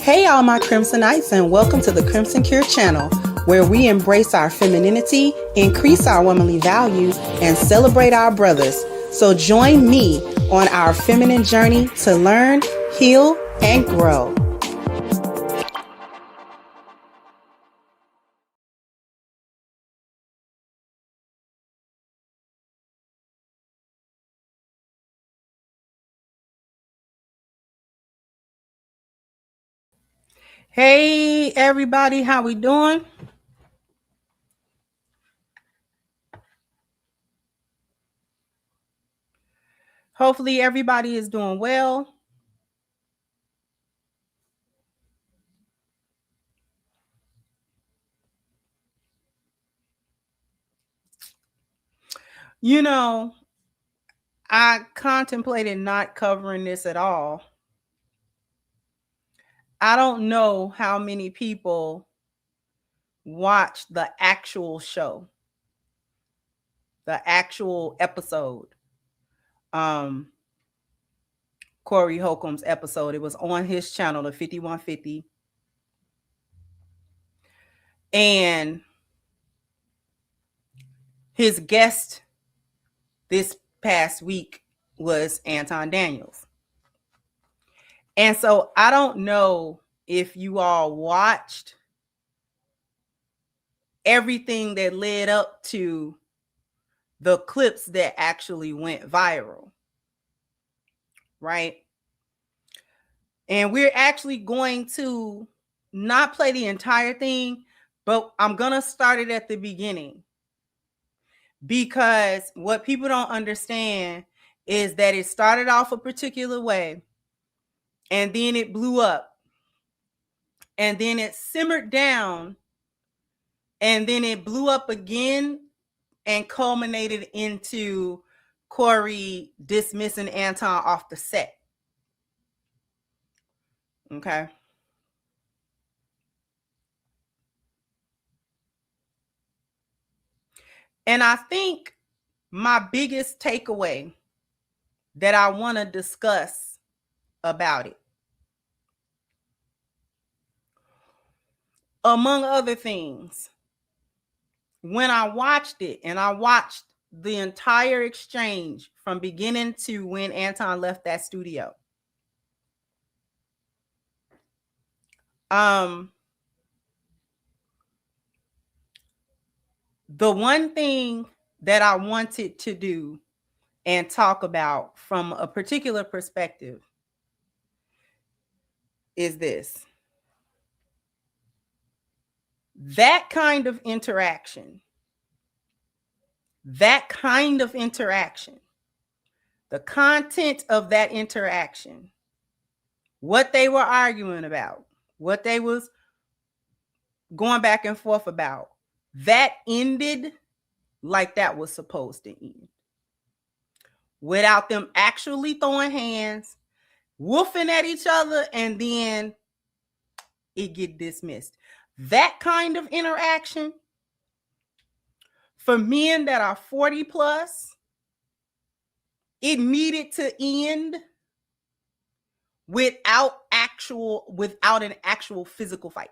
Hey, all my Crimsonites, and welcome to the Crimson Cure channel, where we embrace our femininity, increase our womanly values, and celebrate our brothers. So join me on our feminine journey to learn, heal, and grow. Hey, everybody, how we doing? Hopefully everybody is doing well. You know, I contemplated not covering this at all. I don't know how many people watch the actual show, the actual episode. Corey Holcomb's episode. It was on his channel, the 5150. And his guest this past week was Anton Daniels. And so I don't know if you all watched everything that led up to the clips that actually went viral, right? And we're actually going to not play the entire thing, but I'm going to start it at the beginning. Because what people don't understand is that it started off a particular way, and then it blew up, and then it simmered down, and then it blew up again and culminated into Corey dismissing Anton off the set. Okay. And I think my biggest takeaway that I want to discuss about it, among other things, when I watched it, and I watched the entire exchange from beginning to when Anton left that studio, the one thing that I wanted to do and talk about from a particular perspective is this. That kind of interaction, the content of that interaction, what they were arguing about, what they was going back and forth about, that ended like that was supposed to end. Without them actually throwing hands, woofing at each other, and then it get dismissed. That kind of interaction for men that are 40 plus, it needed to end without an actual physical fight.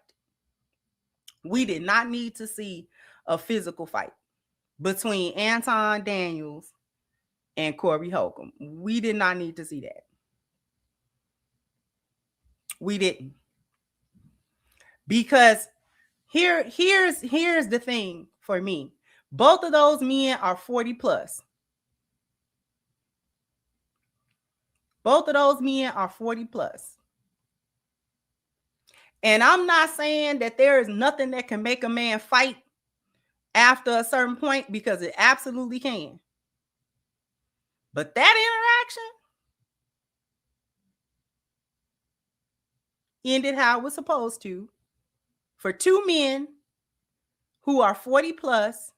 We did not need to see a physical fight between Anton Daniels and Corey Holcomb. We did not need to see that. We didn't. Because here's the thing for me. Both of those men are 40 plus. Both of those men are 40 plus. And I'm not saying that there is nothing that can make a man fight after a certain point, because it absolutely can. But that interaction ended how it was supposed to, for two men who are 40 plus,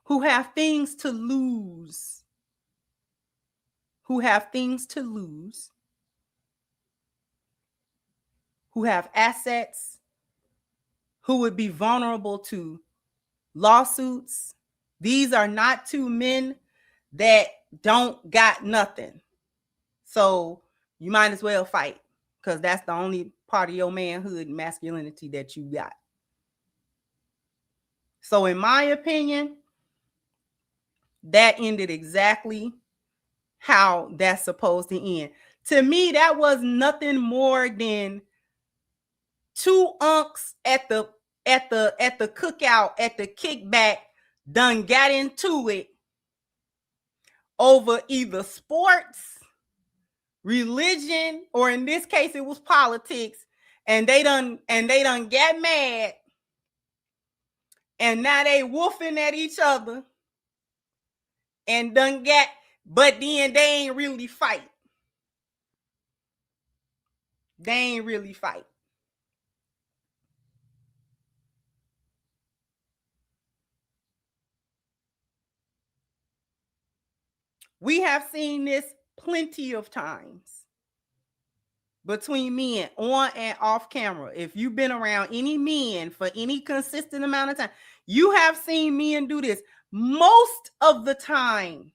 who have things to lose, who have assets, who would be vulnerable to lawsuits. These are not two men that don't got nothing. So you might as well fight, because that's the only part of your manhood and masculinity that you got. So in my opinion, that ended exactly how that's supposed to end. To me, that was nothing more than two unks at the cookout, at the kickback, done got into it over either sports, religion, or in this case it was politics, and they done got mad, and now they woofing at each other and done got, but then they ain't really fight. They ain't really fight. We have seen this plenty of times between men on and off camera. If you've been around any men for any consistent amount of time, you have seen men do this. Most of the time,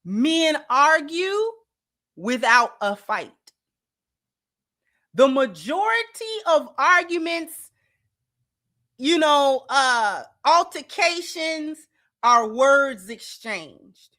men argue without a fight. The majority of arguments, altercations, are words exchanged.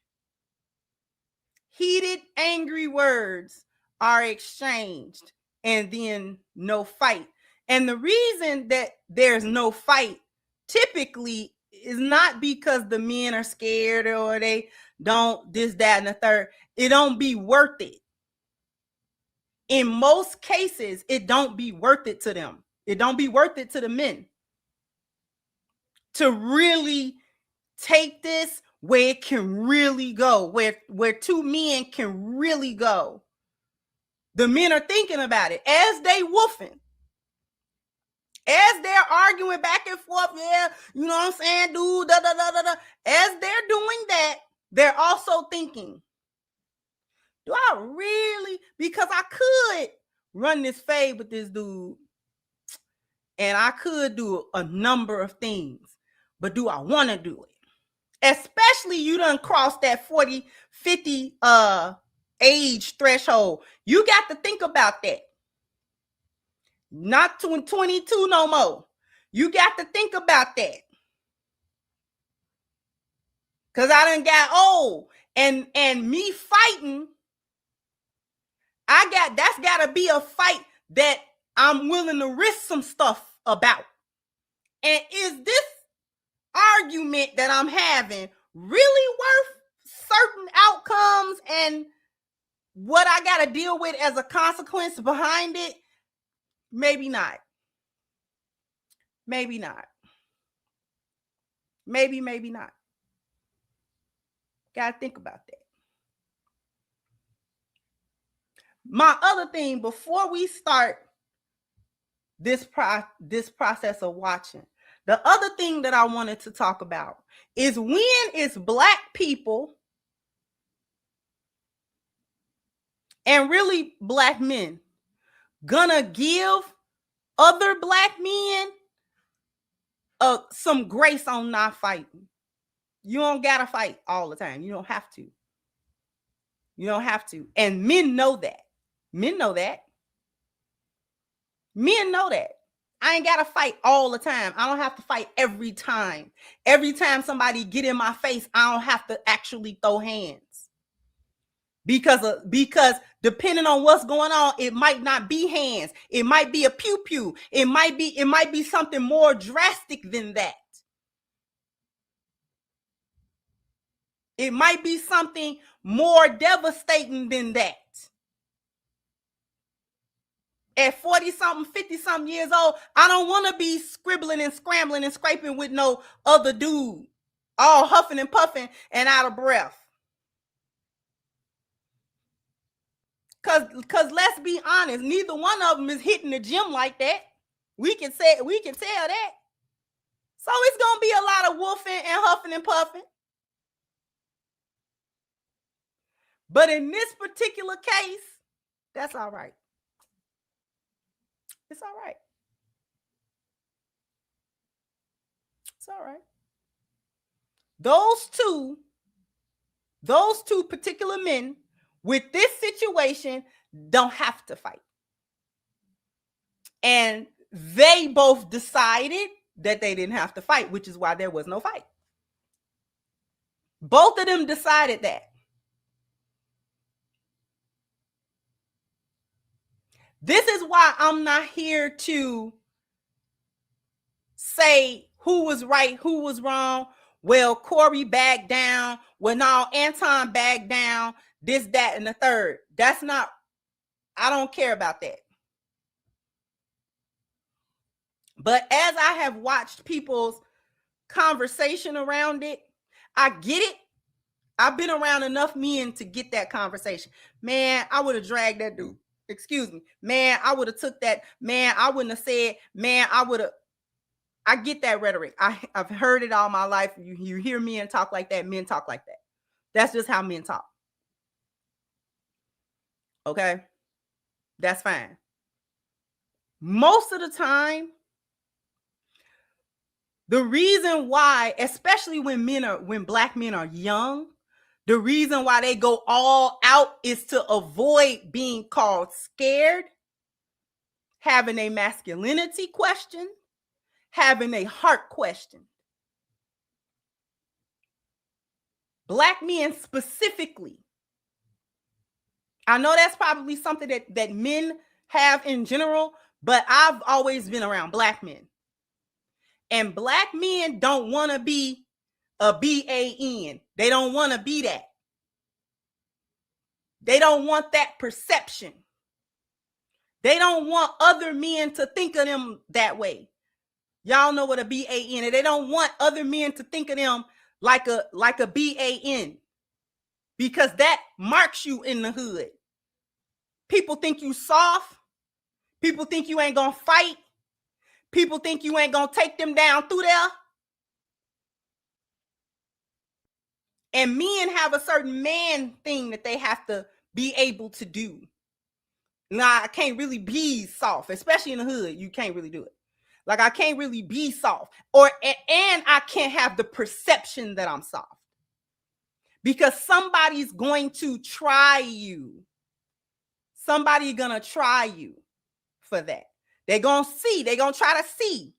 Heated, angry words are exchanged, and then no fight. And the reason that there's no fight typically is not because the men are scared or they don't this, that, and the third. It don't be worth it. In most cases, it don't be worth it to them. It don't be worth it to the men to really take this where it can really go, where two men can really go. The men are thinking about it as they woofing, as they're arguing back and forth. Yeah, you know what I'm saying, dude. Da, da, da, da, da. As they're doing that, they're also thinking, do I really? Because I could run this fade with this dude, and I could do a number of things, but do I want to do it? Especially you done crossed that 40, 50 age threshold. You got to think about that. Not 22 no more. You got to think about that. Because I done got old. And me fighting, that's got to be a fight that I'm willing to risk some stuff about. And is this argument that I'm having really worth certain outcomes and what I got to deal with as a consequence behind it? Maybe not. Maybe not. Maybe not. Got to think about that. My other thing, before we start this process of watching, the other thing that I wanted to talk about is when is Black people and really Black men gonna give other Black men some grace on not fighting? You don't gotta fight all the time. You don't have to. You don't have to. And men know that. Men know that. Men know that. I ain't gotta fight all the time. I don't have to fight every time. Every time somebody get in my face, I don't have to actually throw hands. Because depending on what's going on, it might not be hands. It might be a pew-pew. It might be something more drastic than that. It might be something more devastating than that. At 40-something, 50-something years old, I don't want to be scribbling and scrambling and scraping with no other dude, all huffing and puffing and out of breath. Cause let's be honest, neither one of them is hitting the gym like that. We can tell that. So it's gonna be a lot of woofing and huffing and puffing. But in this particular case, that's all right. It's all right. It's all right. Those two particular men with this situation don't have to fight. And they both decided that they didn't have to fight, which is why there was no fight. Both of them decided that. This is why I'm not here to say who was right, who was wrong. Well, Corey backed down. Well, now Anton backed down. This, that, and the third. That's not, I don't care about that. But as I have watched people's conversation around it, I get it. I've been around enough men to get that conversation. Man, I would have dragged that dude. Excuse me. Man, I would have took that. Man, I wouldn't have said, man, I would have. I get that rhetoric. I've heard it all my life. You hear men talk like that. Men talk like that. That's just how men talk. Okay? That's fine. Most of the time, the reason why, especially when black men are young, the reason why they go all out is to avoid being called scared, having a masculinity question, having a heart question. Black men specifically. I know that's probably something that men have in general, but I've always been around black men. And black men don't want to be a BAN. They don't want to be that. They don't want that perception. They don't want other men to think of them that way. Y'all know what a BAN is. They don't want other men to think of them like a BAN, because that marks you in the hood. People think you soft. People think you ain't gonna fight. People think you ain't gonna take them down through there. And men have a certain man thing that they have to be able to do. Now, I can't really be soft, especially in the hood. You can't really do it. Like, I can't really be soft, and I can't have the perception that I'm soft, because somebody's going to try you. Somebody's gonna try you for that. They're gonna try to see,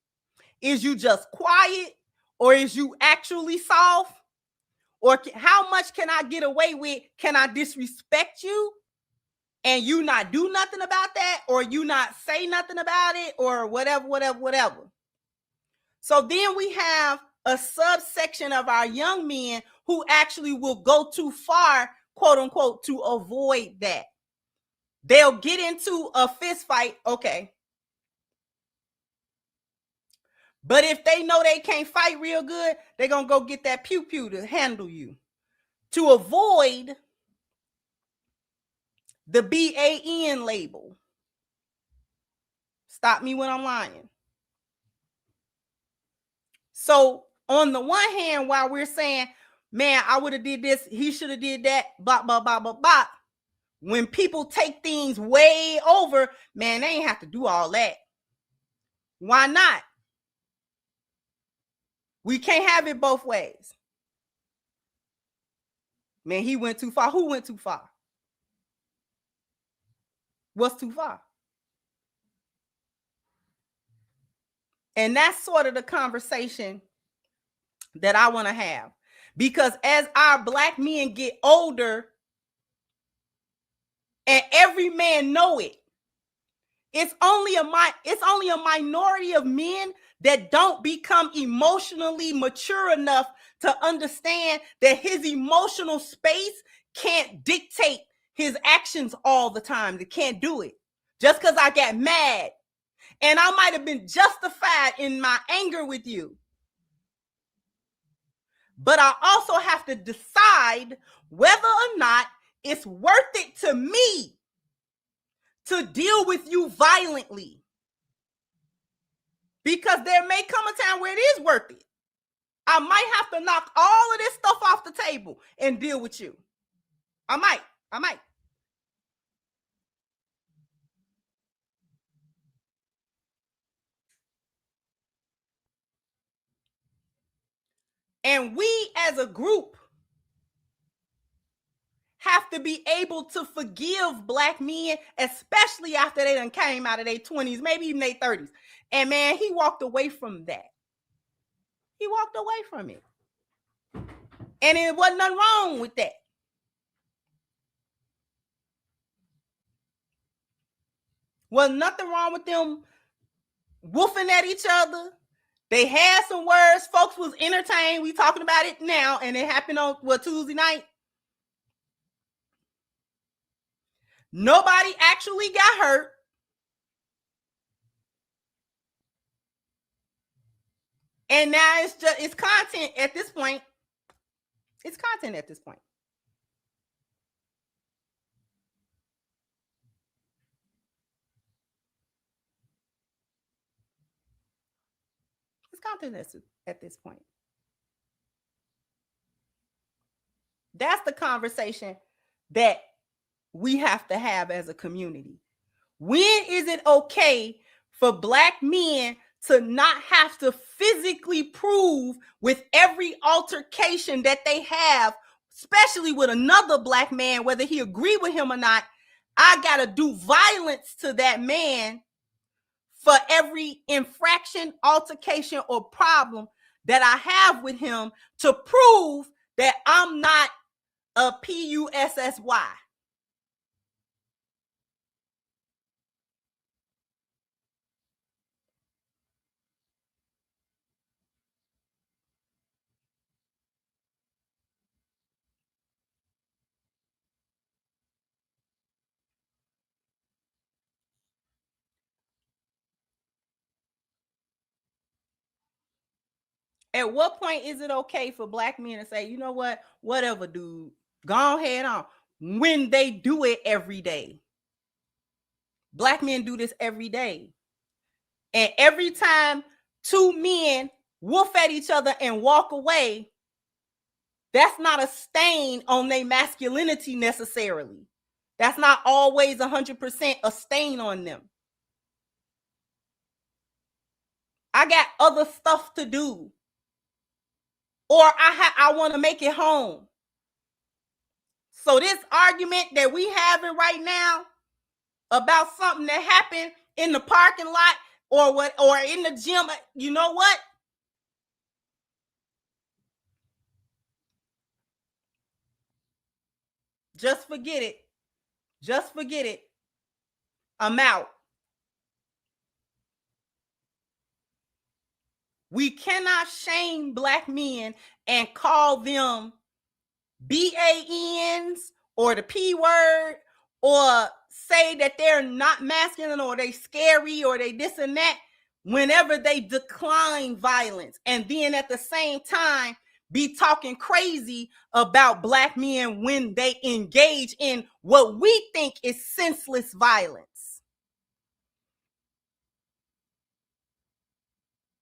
is you just quiet, or is you actually soft, or how much can I get away with? Can I disrespect you and you not do nothing about that, or you not say nothing about it, or whatever. So then we have a subsection of our young men who actually will go too far, quote unquote, to avoid that. They'll get into a fist fight, okay. But if they know they can't fight real good, they're going to go get that pew-pew to handle you, to avoid the BAN label. Stop me when I'm lying. So on the one hand, while we're saying, man, I would have did this, he should have did that, blah, blah, blah, blah, blah. When people take things way over, man, they ain't have to do all that. Why not? We can't have it both ways. Man, he went too far. Who went too far? What's too far? And that's sort of the conversation that I want to have. Because as our black men get older, and every man know it, it's only a minority of men that don't become emotionally mature enough to understand that his emotional space can't dictate his actions all the time. They can't do it. Just because I got mad, and I might have been justified in my anger with you, but I also have to decide whether or not it's worth it to me to deal with you violently. Because there may come a time where it is worth it. I might have to knock all of this stuff off the table and deal with you. I might. And we as a group have to be able to forgive Black men, especially after they done came out of their 20s, maybe even their 30s. And man, he walked away from that. He walked away from it. And it wasn't nothing wrong with that. Wasn't nothing wrong with them woofing at each other. They had some words. Folks was entertained. We talking about it now, and it happened on Tuesday night. Nobody actually got hurt. And now it's content at this point. It's content at this point. It's content at this point. That's the conversation that we have to have as a community. When is it okay for Black men to not have to physically prove with every altercation that they have, especially with another Black man, whether he agree with him or not? I gotta do violence to that man for every infraction, altercation, or problem that I have with him to prove that I'm not a PUSSY. At what point is it okay for Black men to say, you know what, whatever, dude, go ahead on, when they do it every day? Black men do this every day. And every time two men woof at each other and walk away, that's not a stain on their masculinity necessarily. That's not always 100% a stain on them. I got other stuff to do. Or I want to make it home. So this argument that we having right now about something that happened in the parking lot or in the gym, you know what? Just forget it. Just forget it. I'm out. We cannot shame Black men and call them BANs or the P word, or say that they're not masculine or they scary or they this and that whenever they decline violence, and then at the same time be talking crazy about Black men when they engage in what we think is senseless violence.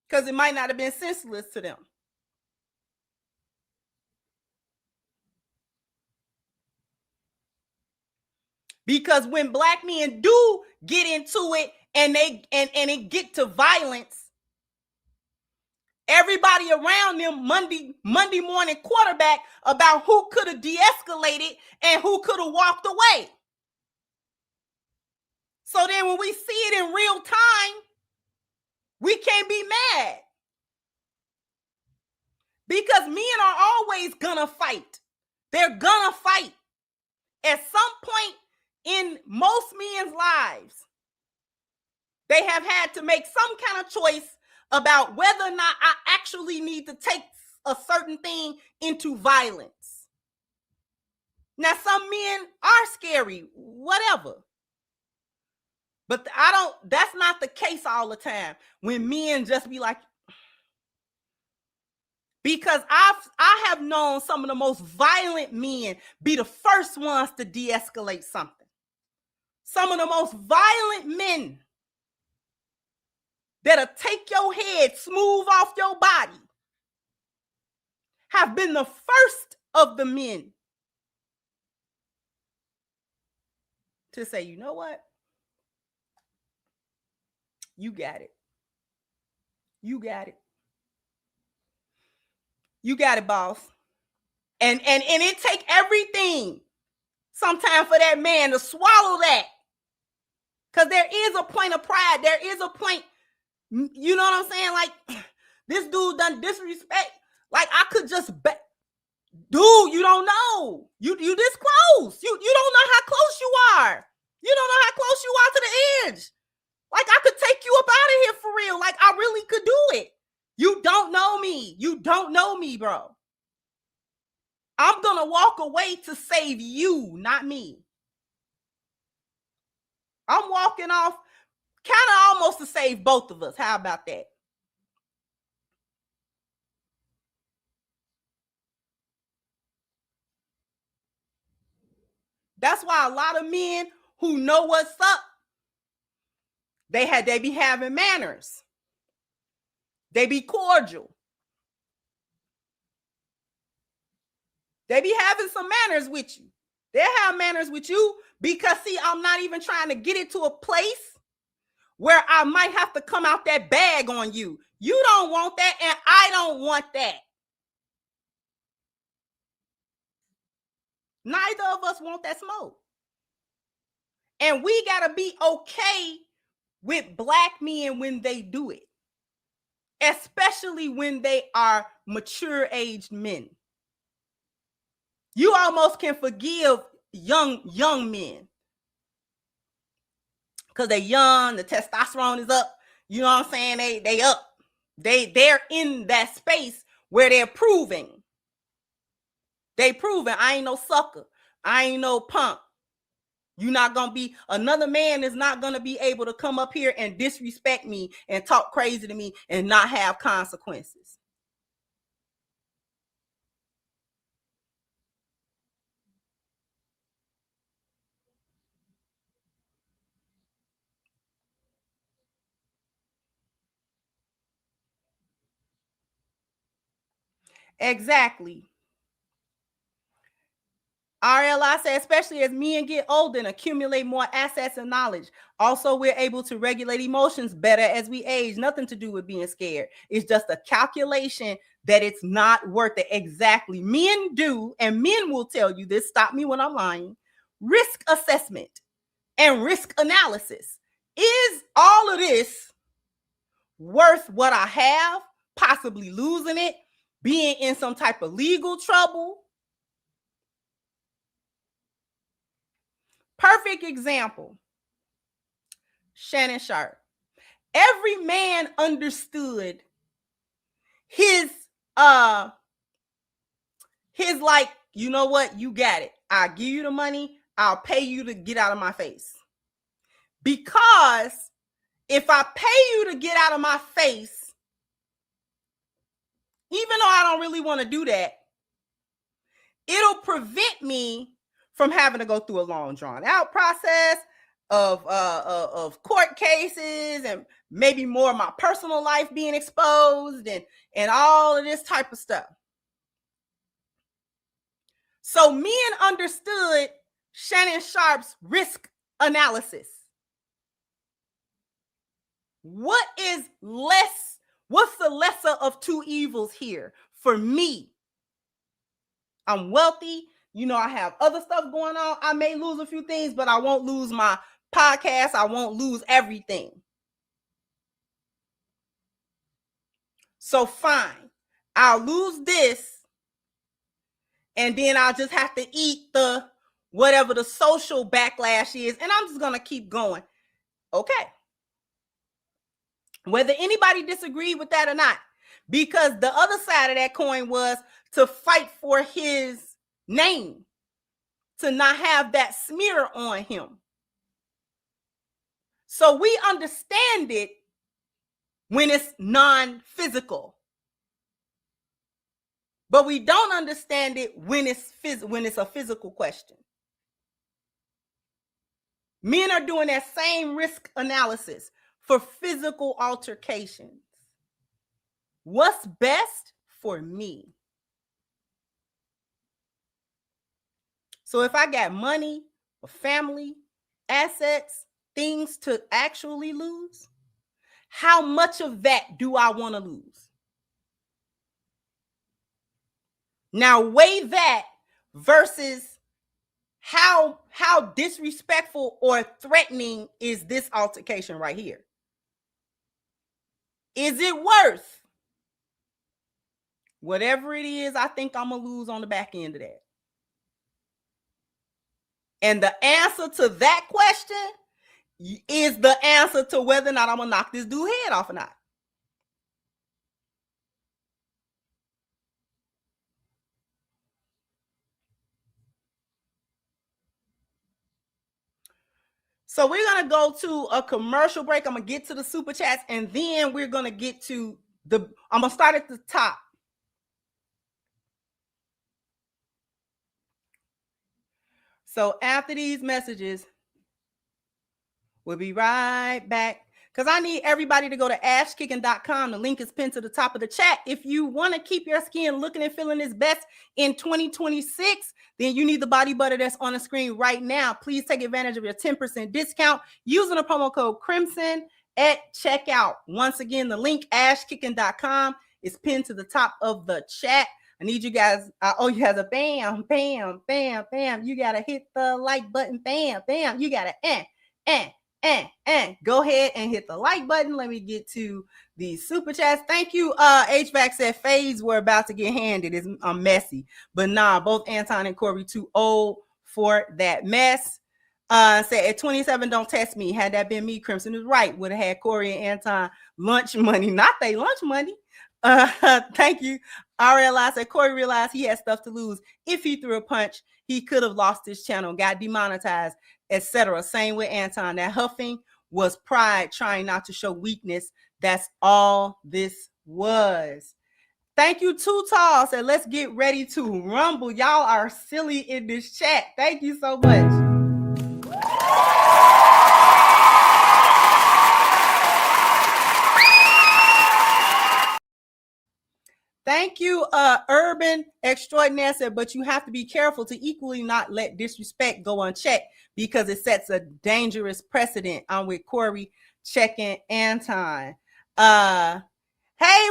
Because it might not have been senseless to them. Because when Black men do get into it and it get to violence, everybody around them Monday morning quarterback about who could have de-escalated and who could have walked away. So then when we see it in real time, we can't be mad. Because men are always gonna fight. They're gonna fight. At some point in most men's lives, they have had to make some kind of choice about whether or not I actually need to take a certain thing into violence. Now, some men are scary, whatever. But that's not the case all the time. When men just be like, because I have known some of the most violent men be the first ones to de-escalate something. Some of the most violent men that'll take your head smooth off your body have been the first of the men to say, you know what? You got it. You got it. You got it, boss. And it take everything sometime for that man to swallow that. Because there is a point of pride. There is a point, you know what I'm saying? Like, this dude done disrespect. Like, I could just dude, you don't know. You this close. You don't know how close you are. You don't know how close you are to the edge. Like, I could take you up out of here for real. Like, I really could do it. You don't know me. You don't know me, bro. I'm going to walk away to save you, not me. I'm walking off kind of almost to save both of us. How about that? That's why a lot of men who know what's up, they be having manners. They be cordial. They be having some manners with you. They have manners with you because, see, I'm not even trying to get it to a place where I might have to come out that bag on you. You don't want that, and I don't want that. Neither of us want that smoke. And we got to be okay with black men when they do it, especially when they are mature-aged men. You almost can forgive young men because they're young, the testosterone is up. You know what I'm saying? They up. They're in that space where they're proving. They proving I ain't no sucker. I ain't no punk. You're not going to be, another man is not going to be able to come up here and disrespect me and talk crazy to me and not have consequences. Exactly. RLI said, especially as men get older and accumulate more assets and knowledge. Also, we're able to regulate emotions better as we age. Nothing to do with being scared. It's just a calculation that it's not worth it. Exactly. Men do, and men will tell you this. Stop me when I'm lying. Risk assessment and risk analysis. Is all of this worth what I have? Possibly losing it, being in some type of legal trouble. Perfect example. Shannon Sharp. Every man understood his like, you know what? You got it. I'll give you the money. I'll pay you to get out of my face. Because if I pay you to get out of my face, even though I don't really want to do that, it'll prevent me from having to go through a long drawn out process of court cases and maybe more of my personal life being exposed and all of this type of stuff. So men understood Shannon Sharp's risk analysis. What's the lesser of two evils here for me? I'm wealthy. You know, I have other stuff going on. I may lose a few things, but I won't lose my podcast. I won't lose everything. So fine. I'll lose this. And then I'll just have to eat the whatever the social backlash is. And I'm just going to keep going. Okay. Whether anybody disagreed with that or not. Because the other side of that coin was to fight for his name. To not have that smear on him. So we understand it when it's non-physical. But we don't understand it when it's a physical question. Men are doing that same risk analysis for physical altercations. What's best for me? So if I got money, a family, assets, things to actually lose, how much of that do I want to lose? Now weigh that versus how disrespectful or threatening is this altercation right here? Is it worth whatever it is I think I'm going to lose on the back end of that? And the answer to that question is the answer to whether or not I'm going to knock this dude's head off or not. So we're going to go to a commercial break. I'm going to get to the super chats, and then we're going to get to I'm going to start at the top. So after these messages, we'll be right back. Because I need everybody to go to ashkicking.com. The link is pinned to the top of the chat. If you want to keep your skin looking and feeling its best in 2026, then you need the body butter that's on the screen right now. Please take advantage of your 10% discount using the promo code Crimson at checkout. Once again, the link ashkicking.com is pinned to the top of the chat. I need you guys. You guys a bam, bam, bam, bam. You got to hit the like button. Bam, bam. You got to go ahead and hit the like button. Let me get to the super chats. Thank you. HVAC said fades were about to get handed. It's messy, but nah, both Anton and Corey too old for that mess. Said at 27, don't test me. Had that been me, Crimson is right. Would have had Corey and Anton lunch money, not they lunch money. Thank you. RLI said Corey realized he had stuff to lose. If he threw a punch, he could have lost his channel, got demonetized, etc. Same with Anton. That huffing was pride trying not to show weakness. That's all this was. Thank you, Too Tall. Said let's get ready to rumble. Y'all are silly in this chat. Thank you so much. Thank you, Urban Extraordinaire said, but you have to be careful to equally not let disrespect go unchecked because it sets a dangerous precedent. I'm with Corey checking Anton. Hey,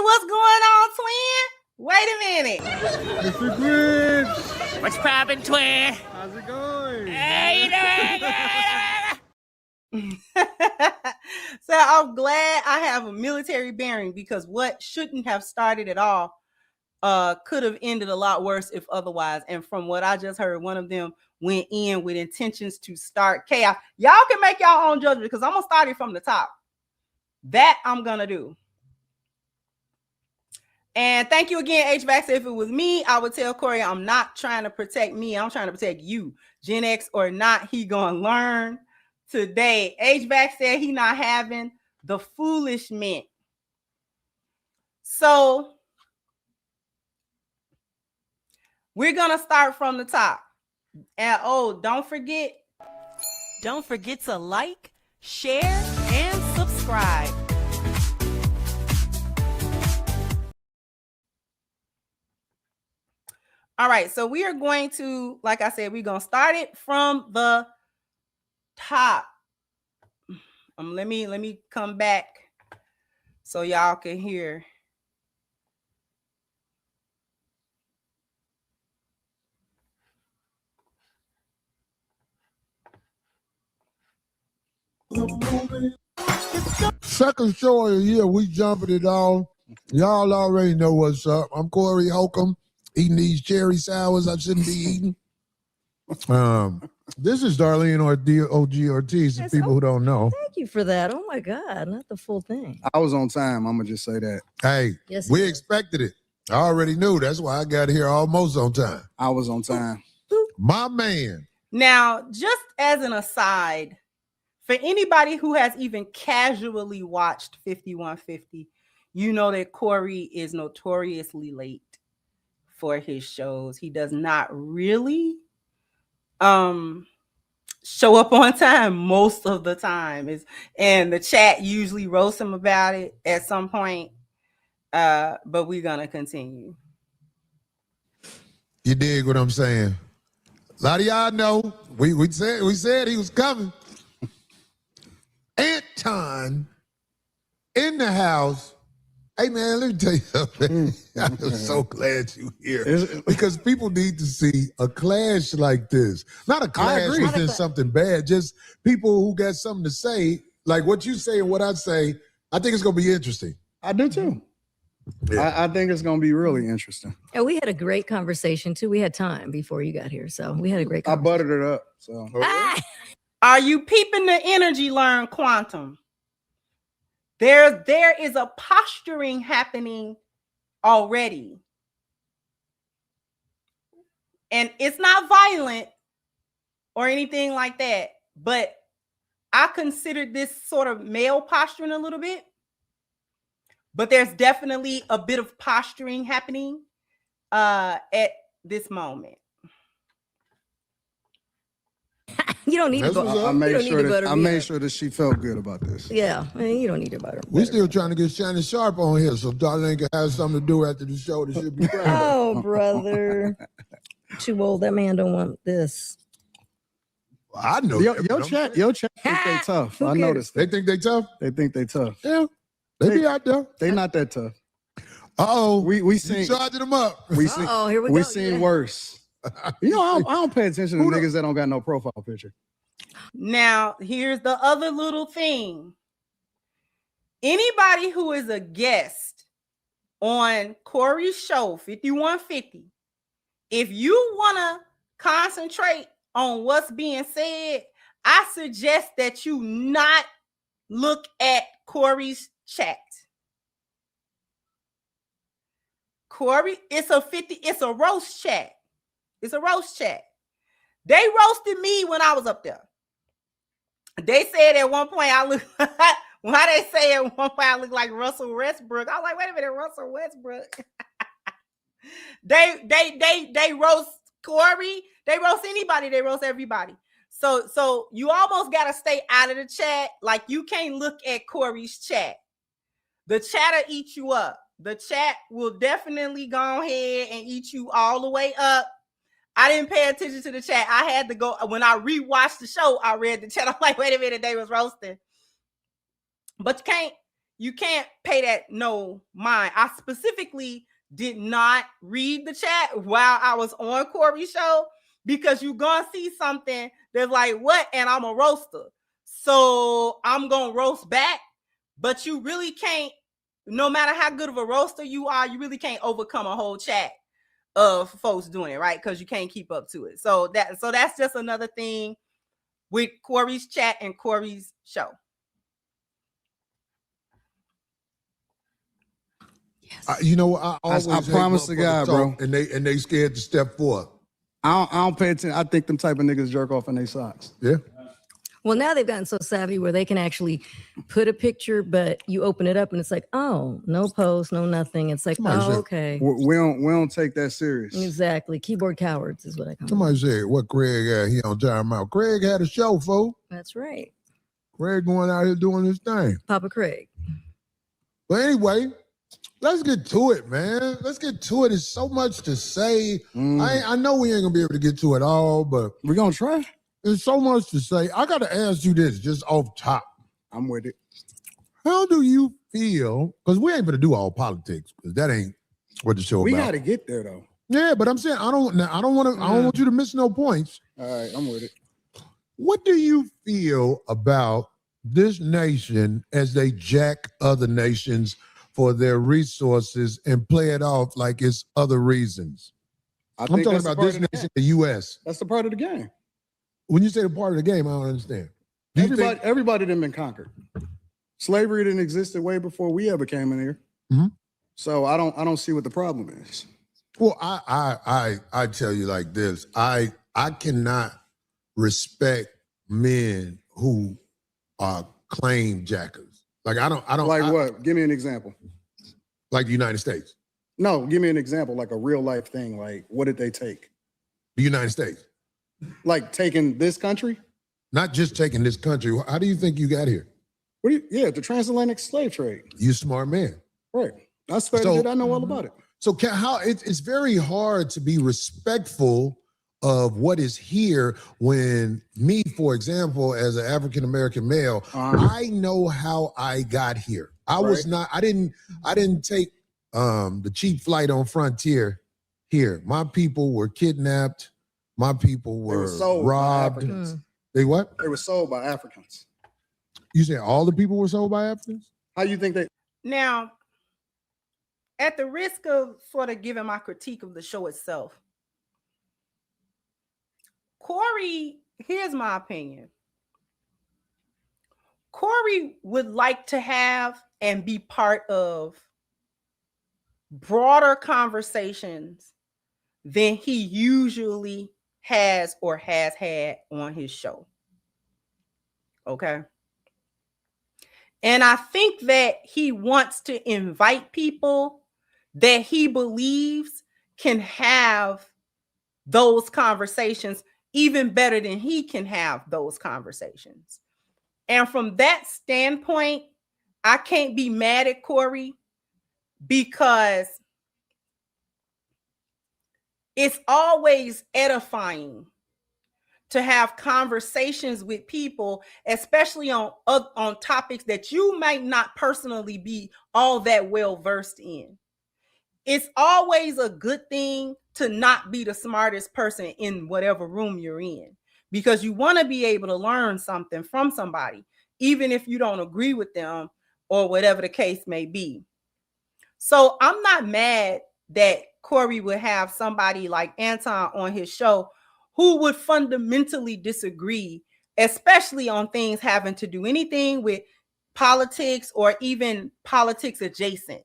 what's going on, twin? Wait a minute. Mr. Grinch. What's poppin', twin? How's it going? Hey, you doing? So I'm glad I have a military bearing because what shouldn't have started at all could have ended a lot worse if otherwise. And from what I just heard, one of them went in with intentions to start chaos. Y'all can make y'all own judgment because I'm gonna start it from the top. That I'm gonna do. And thank you again, HVAC. If it was me, I would tell Corey, I'm not trying to protect me. I'm trying to protect you. Gen X or not, he gonna learn today. HVAC said he not having the foolishness. So we're gonna start from the top. And don't forget to like, share, and subscribe. All right, so we are going to, like I said, we're gonna start it from the top. Let me come back so y'all can hear. Second show of the year, we jumping it all. Y'all already know what's up. I'm Corey Holcomb, eating these cherry sours I shouldn't be eating. This is Darlene OG Ortiz, for people who don't know. Thank you for that. Oh my God, not the full thing. I was on time. I'm gonna just say that. Hey, Yes, we sir. expected it. I already knew. That's why I got here almost on time. I was on time. My man. Now, just as an aside, for anybody who has even casually watched 5150, you know that Corey is notoriously late for his shows. He does not really show up on time most of the time. And the chat usually roasts him about it at some point. But we're gonna continue. You dig what I'm saying? A lot of y'all know. We said he was coming. Anton in the house, Hey man, let me tell you something. I'm so glad you're here because people need to see a clash like this. Not a clash within something bad, just people who got something to say, like what you say and what I say. I think it's gonna be interesting. I do too. Yeah. I think it's gonna be really interesting. And we had a great conversation too. We had time before you got here, so we had a great conversation. I buttered it up. So Are you peeping the energy? Learn quantum. There is a posturing happening already. And it's not violent or anything like that, but I consider this sort of male posturing a little bit. But there's definitely a bit of posturing happening at this moment. You don't need to butter. I made sure that she felt good about this. Yeah, I mean, you don't need to butter. We're still trying to get Shannon Sharp on here, so Darlene can have something to do after the show. That should be proud. Oh, brother. Too old. That man don't want this. Well, I know. Your chat think they tough. I noticed. They think they tough? They think they tough. Yeah. They be out there. They not that tough. Uh-oh. We seen charging them up. Here we go. We seen worse. You know, I don't pay attention to niggas that don't got no profile picture. Now, here's the other little thing. Anybody who is a guest on Corey's show, 5150, if you want to concentrate on what's being said, I suggest that you not look at Corey's chat. Corey, it's a roast chat. It's a roast chat. They roasted me when I was up there. They said at one point I look why they say at one point I look like Russell Westbrook. I was like, wait a minute, Russell Westbrook. they roast Corey, they roast anybody, they roast everybody. So you almost gotta stay out of the chat. Like you can't look at Corey's chat. The chat'll eat you up. The chat will definitely go ahead and eat you all the way up. I didn't pay attention to the chat. I had to go when I rewatched the show. I read the chat. I'm like, wait a minute, they was roasting. But you can't pay that no mind. I specifically did not read the chat while I was on Corey's show because you're gonna see something that's like, what? And I'm a roaster, so I'm gonna roast back. But you really can't. No matter how good of a roaster you are, you really can't overcome a whole chat of folks doing it, right? Because you can't keep up to it. So that's just another thing with Corey's chat and Corey's show. Yes. You know, I promise to God, bro. And they scared to step forward. I don't pay attention. I think them type of niggas jerk off in their socks. Yeah. Well, now they've gotten so savvy where they can actually put a picture, but you open it up and it's like, oh, no post, no nothing. It's like, okay. We don't take that serious. Exactly. Keyboard cowards is what I call them. Somebody said, what Craig had, he on time out. Craig had a show, folks. That's right. Craig going out here doing his thing. Papa Craig. But anyway, let's get to it, man. Let's get to it. There's so much to say. I know we ain't gonna be able to get to it all, but we're gonna try. There's so much to say. I got to ask you this just off top. I'm with it. How do you feel? Because we ain't going to do all politics because that ain't what the show about. We got to get there though. Yeah, but I'm saying I don't want you to miss no points. All right, I'm with it. What do you feel about this nation as they jack other nations for their resources and play it off like it's other reasons? I'm talking about this nation, the U.S. That's the part of the game. When you say the part of the game, I don't understand. Everybody didn't been conquered. Slavery didn't exist way before we ever came in here. Mm-hmm. So I don't see what the problem is. Well, I tell you like this. I cannot respect men who are claim jackers. Like I don't like what? Give me an example. Like the United States. No, give me an example, like a real life thing. Like what did they take? The United States. Like taking this country? Not just taking this country. How do you think you got here? The transatlantic slave trade. You smart man. Right. I studied it. I know all about it. So it's very hard to be respectful of what is here when me, for example, as an African-American male, I know how I got here. I was not. I didn't take the cheap flight on Frontier here. My people were kidnapped. My people were robbed. They what? They were sold by Africans. You said all the people were sold by Africans? How you think they? Now, at the risk of sort of giving my critique of the show itself, Corey, here's my opinion. Corey would like to have and be part of broader conversations than he usually has or has had on his show. Okay. And I think that he wants to invite people that he believes can have those conversations even better than he can have those conversations. And from that standpoint, I can't be mad at Corey because it's always edifying to have conversations with people, especially on topics that you might not personally be all that well versed in. It's always a good thing to not be the smartest person in whatever room you're in, because you want to be able to learn something from somebody, even if you don't agree with them or whatever the case may be. So I'm not mad that Corey would have somebody like Anton on his show who would fundamentally disagree, especially on things having to do anything with politics or even politics adjacent,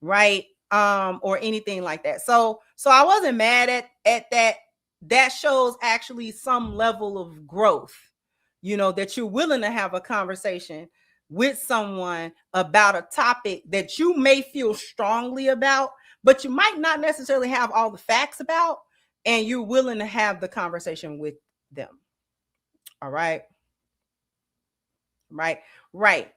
right? Or anything like that. So I wasn't mad at that. That shows actually some level of growth, you know, that you're willing to have a conversation with someone about a topic that you may feel strongly about, but you might not necessarily have all the facts about, and you're willing to have the conversation with them. All right. Right.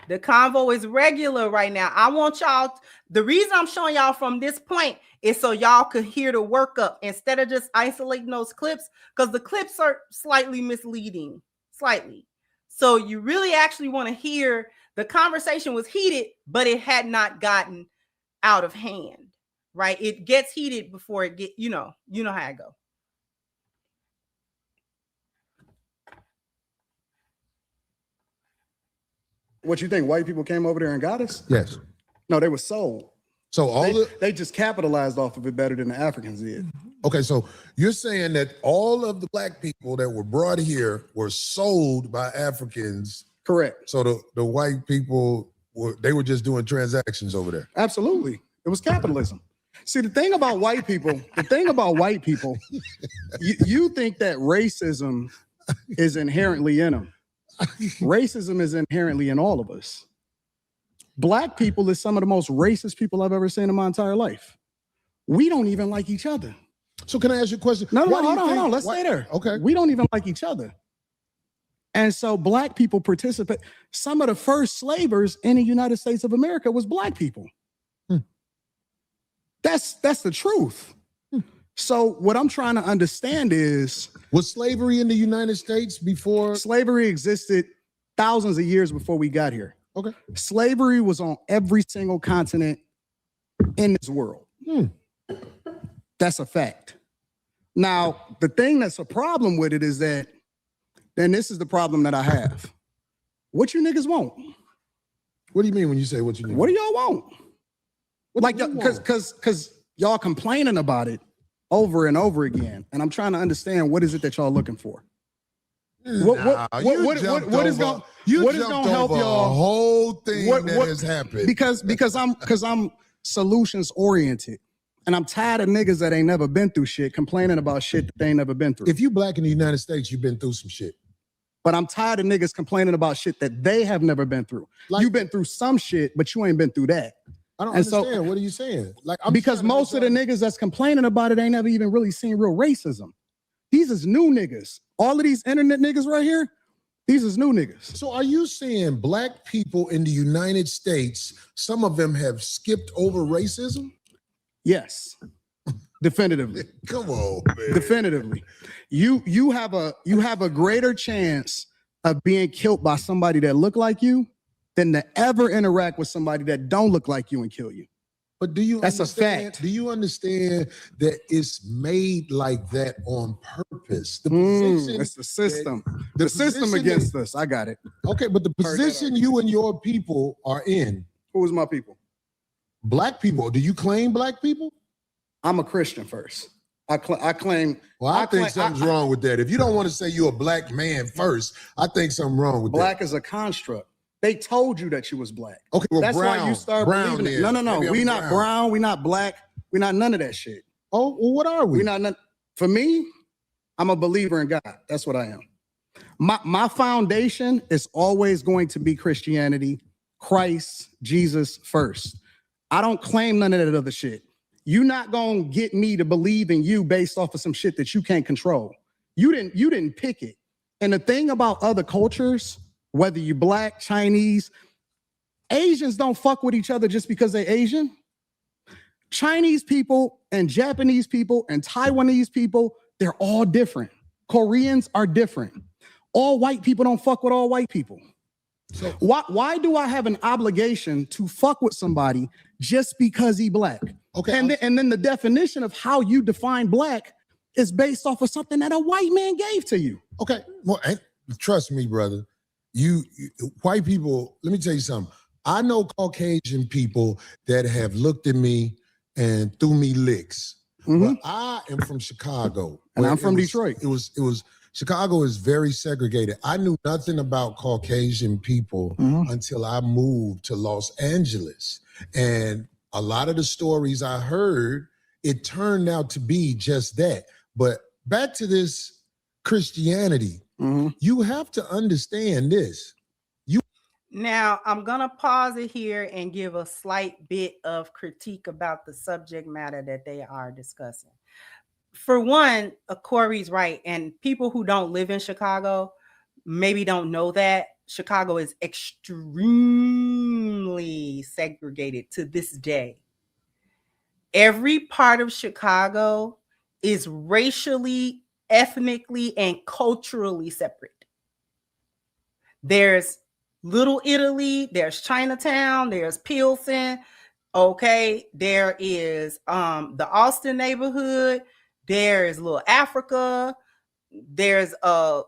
The convo is regular right now. I want y'all, the reason I'm showing y'all from this point is so y'all could hear the workup instead of just isolating those clips, because the clips are slightly misleading, slightly. So you really actually want to hear the conversation was heated, but it had not gotten out of hand, right? It gets heated before it get, you know how it go. What you think? White people came over there and got us? Yes. No, they were sold. So they just capitalized off of it better than the Africans did. Okay, so you're saying that all of the black people that were brought here were sold by Africans. Correct. So the white people were just doing transactions over there. Absolutely. It was capitalism. See, the thing about white people, you think that racism is inherently in them. Racism is inherently in all of us. Black people is some of the most racist people I've ever seen in my entire life. We don't even like each other. So can I ask you a question? No, hold on. Let's stay there. Okay. We don't even like each other. And so black people participate. Some of the first slavers in the United States of America was black people. That's the truth. So what I'm trying to understand is, was slavery in the United States before? Slavery existed thousands of years before we got here. Okay. Slavery was on every single continent in this world. That's a fact. Now, the thing that's a problem with it is that, then this is the problem that I have. What you niggas want? What do you mean when you say what you need? What do y'all want? Like, because y'all complaining about it over and over again, and I'm trying to understand what is it that y'all looking for. What is going to help y'all? A whole thing that has happened because I'm solutions oriented, and I'm tired of niggas that ain't never been through shit complaining about shit that they ain't never been through. If you black in the United States, you've been through some shit. But I'm tired of niggas complaining about shit that they have never been through. Like, you've been through some shit, but you ain't been through that. I don't understand. So, what are you saying? Like, because most of the niggas that's complaining about it ain't never even really seen real racism. These is new niggas. All of these internet niggas right here, these is new niggas. So are you saying black people in the United States, some of them have skipped over racism? Yes. Definitively. Come on, man. Definitively. You have a greater chance of being killed by somebody that look like you than to ever interact with somebody that don't look like you and kill you. But do you That's understand, a fact. Do you understand that it's made like that on purpose? The position, it's the system. The The system position against us. I got it. Okay, but the position you and your people are in. Who is my people? Black people. Do you claim black people? I'm a Christian first. I claim. Well, I think something's wrong with that. If you don't want to say you're a black man first, I think something wrong with black that. Black is a construct. They told you that you was black. Okay, well, that's brown, why you start brown believing it. then. No. We not brown. We not black. We not none of that shit. Oh, well, what are we? We not none. For me, I'm a believer in God. That's what I am. My foundation is always going to be Christianity, Christ, Jesus first. I don't claim none of that other shit. You're not gonna get me to believe in you based off of some shit that you can't control. You didn't pick it. And the thing about other cultures, whether you're black, Chinese, Asians don't fuck with each other just because they're Asian. Chinese people and Japanese people and Taiwanese people, they're all different. Koreans are different. All white people don't fuck with all white people. So why do I have an obligation to fuck with somebody just because he black? Okay. And then the definition of how you define black is based off of something that a white man gave to you. Okay. Well, trust me, brother. You white people, let me tell you something. I know Caucasian people that have looked at me and threw me licks. But I am from Chicago. And I'm from Detroit. It was Chicago is very segregated. I knew nothing about Caucasian people until I moved to Los Angeles. And a lot of the stories I heard, it turned out to be just that. But back to this Christianity, you have to understand this. Now, I'm going to pause it here and give a slight bit of critique about the subject matter that they are discussing. For one, Corey's right, and people who don't live in Chicago maybe don't know that Chicago is extremely segregated to this day. Every part of Chicago is racially, ethnically, and culturally separate. There's Little Italy, there's Chinatown, there's Pilsen, okay, there is the Austin neighborhood, there's Little Africa, there's the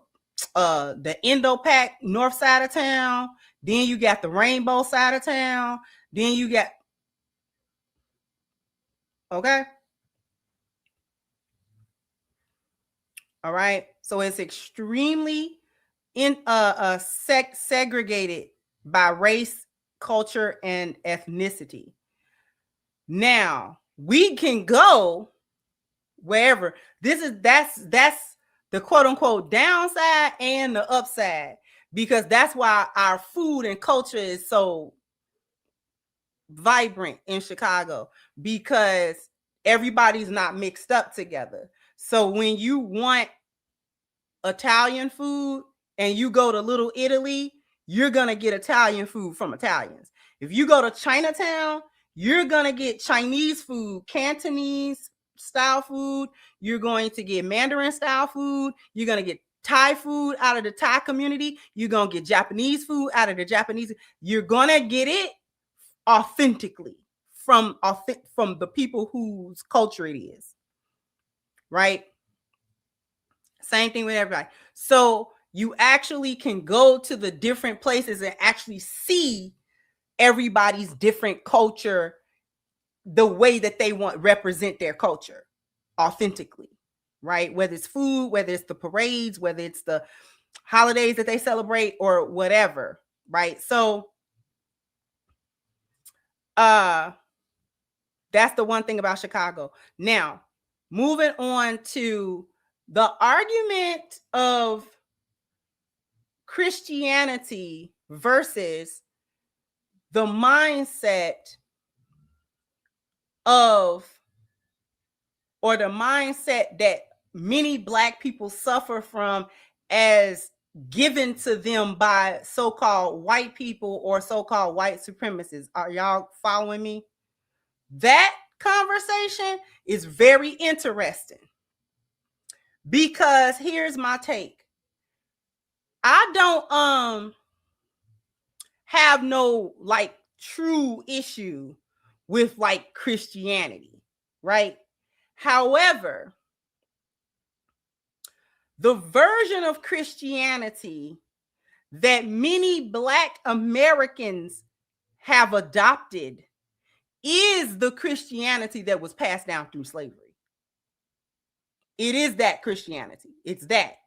Indo-Pac north side of town, then you got the Rainbow side of town, then you got, okay, all right, so it's extremely segregated by race, culture, and ethnicity. Now we can go wherever. That's the quote unquote downside and the upside, because that's why our food and culture is so vibrant in Chicago, because everybody's not mixed up together. So when you want Italian food and you go to Little Italy, you're going to get Italian food from Italians. If you go to Chinatown, you're going to get Chinese food, Cantonese style food. You're going to get Mandarin style food. You're going to get Thai food out of the Thai community. You're going to get Japanese food out of the Japanese. You're going to get it authentically from the people whose culture it is. Right? Same thing with everybody. So you actually can go to the different places and actually see everybody's different culture, the way that they want represent their culture authentically, right? Whether it's food, whether it's the parades, whether it's the holidays that they celebrate or whatever, right? So that's the one thing about Chicago. Now, moving on to the argument of Christianity versus the mindset of, or the mindset that many Black people suffer from as given to them by so-called white people or so-called white supremacists. Are y'all following me? That conversation is very interesting, because here's my take. I have no like true issue with like Christianity, right? However, the version of Christianity that many Black Americans have adopted is the Christianity that was passed down through slavery. It is that Christianity. It's that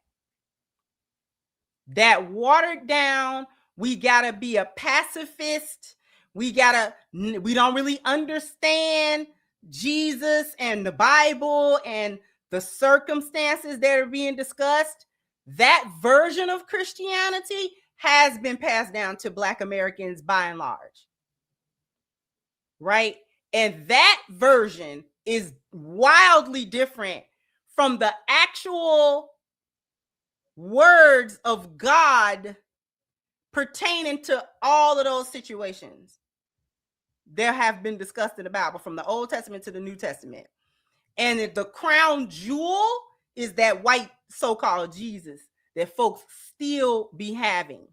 watered down. We gotta be a pacifist. We don't really understand Jesus and the Bible and the circumstances that are being discussed. That version of Christianity has been passed down to Black Americans by and large, right? And that version is wildly different from the actual words of God pertaining to all of those situations there have been discussed in the Bible, from the Old Testament to the New Testament. And the crown jewel is that white so-called Jesus that folks still be having.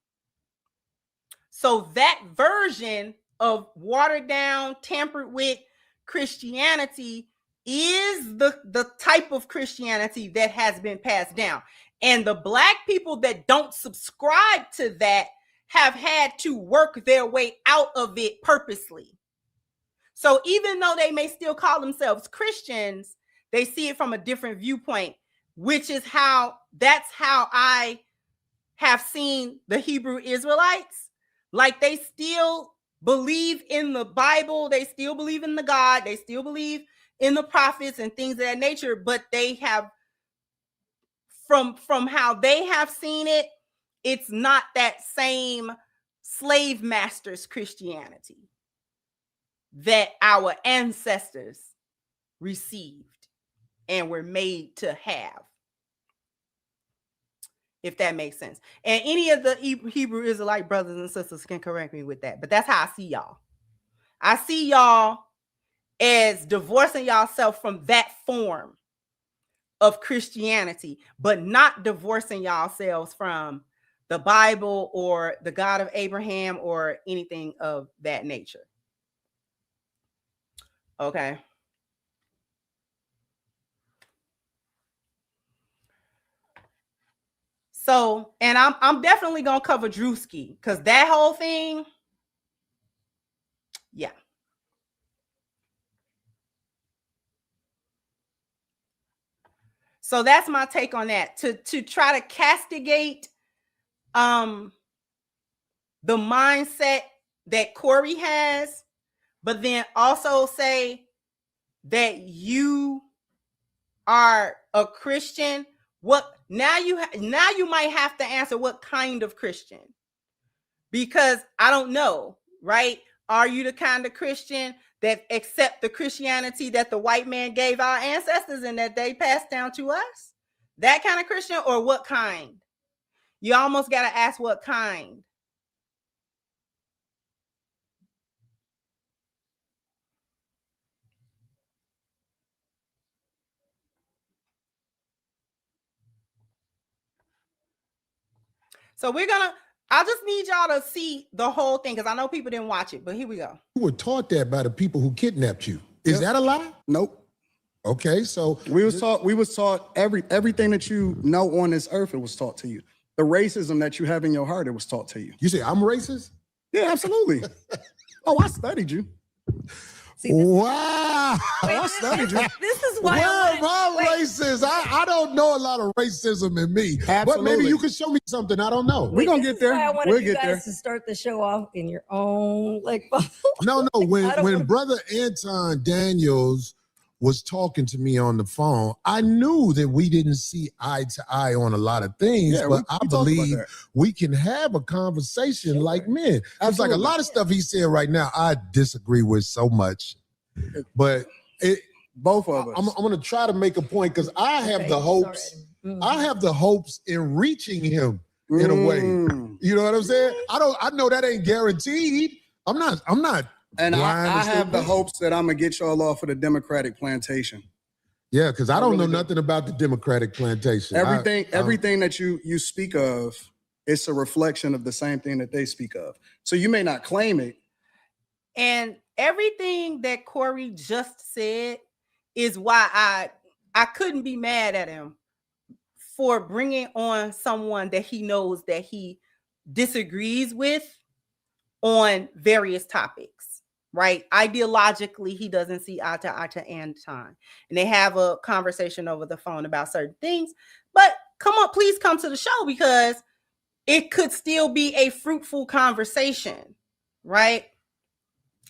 So that version of watered down, tampered with Christianity is the type of Christianity that has been passed down. And the Black people that don't subscribe to that have had to work their way out of it purposely. So even though they may still call themselves Christians, they see it from a different viewpoint, which is that's how I have seen the Hebrew Israelites. Like, they still believe in the Bible, they still believe in the God, they still believe in the prophets and things of that nature, but they have, from how they have seen it, it's not that same slave masters Christianity that our ancestors received and were made to have, if that makes sense. And any of the Hebrew Israelite brothers and sisters can correct me with that, but that's how I see y'all. I see y'all as divorcing yourself from that form of Christianity, but not divorcing yourselves from the Bible or the God of Abraham or anything of that nature. Okay. So, and I'm definitely gonna cover Drewski, because that whole thing, yeah. So that's my take on that. To try to castigate the mindset that Corey has, but then also say that you are a Christian. What now you might have to answer what kind of Christian, because I don't know, right? Are you the kind of Christian that accept the Christianity that the white man gave our ancestors and that they passed down to us? That kind of Christian, or what kind? You almost got to ask what kind. So I just need y'all to see the whole thing, because I know people didn't watch it, but here we go. You were taught that by the people who kidnapped you. Is that a lie? Nope. Okay, so we was taught everything that you know on this earth, it was taught to you. The racism that you have in your heart, it was taught to you. You say I'm racist? Yeah, absolutely. Oh, I studied you. See, wow. I studied you. This is why Where am I racist? I don't know a lot of racism in me. Absolutely. But maybe you can show me something I don't know. We're going to get there. I wanted We'll you get guys there. to start the show off in your own No. When Brother Anton Daniels was talking to me on the phone, I knew that we didn't see eye to eye on a lot of things, but I believe we can have a conversation like men. It's like a lot of stuff he said right now, I disagree with so much. But both of us. I'm going to try to make a point, because I have the hopes. I have the hopes in reaching him in a way. You know what I'm saying? I know that ain't guaranteed. I'm not. And I have the hopes that I'm going to get y'all off of the Democratic plantation. Yeah, because I don't know nothing about the Democratic plantation. Everything that you speak of it's a reflection of the same thing that they speak of. So you may not claim it. And everything that Corey just said is why I couldn't be mad at him for bringing on someone that he knows that he disagrees with on various topics, right? Ideologically, he doesn't see eye to Anton. And they have a conversation over the phone about certain things. But please come to the show, because it could still be a fruitful conversation, right?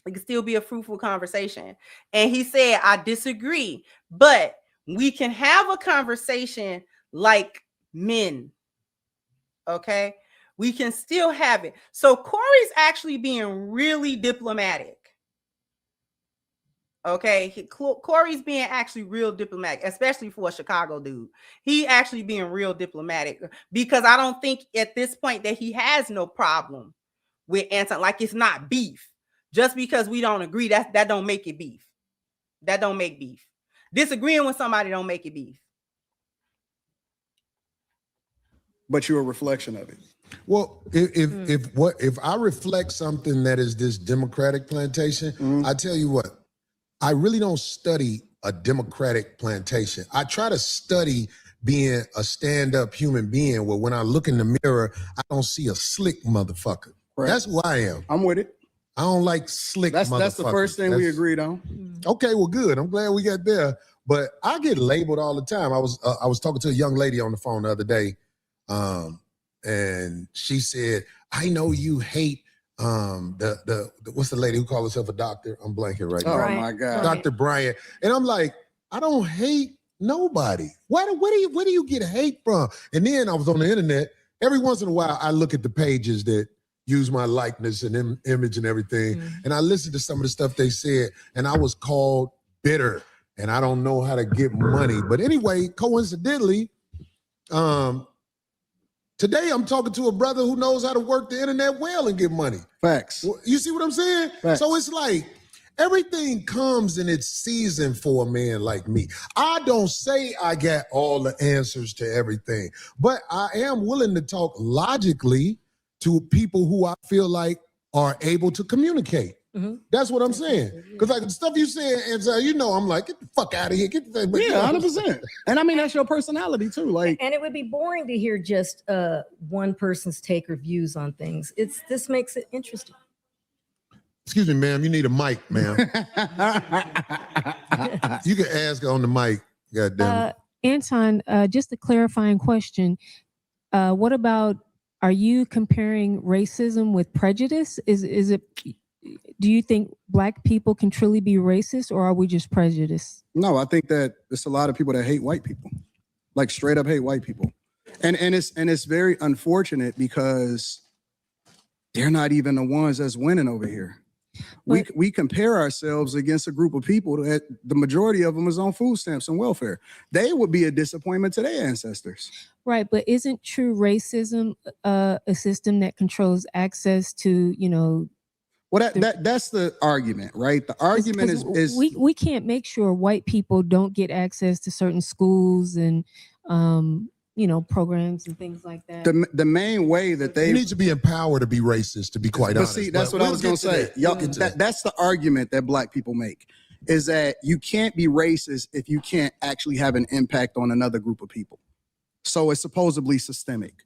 It could still be a fruitful conversation. And he said, I disagree, but we can have a conversation like men. Okay? We can still have it. So Corey's actually being really diplomatic. Okay? Corey's being actually real diplomatic, especially for a Chicago dude. He actually being real diplomatic, because I don't think at this point that he has no problem with Anton. Like, it's not beef. Just because we don't agree, that don't make it beef. That don't make beef. Disagreeing with somebody don't make it beef. But you're a reflection of it. Well, if I reflect something that is this Democratic plantation, I tell you what, I really don't study a Democratic plantation. I try to study being a stand-up human being where when I look in the mirror, I don't see a slick motherfucker. Right. That's who I am. I'm with it. I don't like slick motherfuckers. That's the first thing we agreed on. Okay, well, good. I'm glad we got there. But I get labeled all the time. I was talking to a young lady on the phone the other day, and she said, "I know you hate the what's the lady who calls herself a doctor? I'm blanking right now. Oh my God, Dr. Bryant." And I'm like, I don't hate nobody. Where do you get hate from? And then I was on the internet. Every once in a while, I look at the pages that use my likeness and image and everything. And I listened to some of the stuff they said, and I was called bitter, and I don't know how to get money. But anyway, coincidentally, today I'm talking to a brother who knows how to work the internet well and get money. Facts. You see what I'm saying? Facts. So it's like everything comes in its season for a man like me. I don't say I got all the answers to everything, but I am willing to talk logically to people who I feel like are able to communicate. That's what I'm saying. Because like the stuff you said, and I'm like, get the fuck out of here. Get the fuck. Yeah, 100%. And I mean, that's your personality too. Like, and it would be boring to hear just one person's take or views on things. This makes it interesting. Excuse me, ma'am. You need a mic, ma'am. You can ask on the mic. God damn it. Anton, just a clarifying question. What about, are you comparing racism with prejudice? Is it? Do you think Black people can truly be racist, or are we just prejudiced? No, I think that there's a lot of people that hate white people, like straight up hate white people, and it's very unfortunate because they're not even the ones that's winning over here. But we compare ourselves against a group of people that the majority of them is on food stamps and welfare. They would be a disappointment to their ancestors. Right, but isn't true racism a system that controls access to, Well, that's the argument, right? The argument is we can't make sure white people don't get access to certain schools and programs and things like that. The main way that they need to be empowered to be racist, to be quite honest. See, that's what I was going to say. That's the argument that Black people make, is that you can't be racist if you can't actually have an impact on another group of people. So it's supposedly systemic.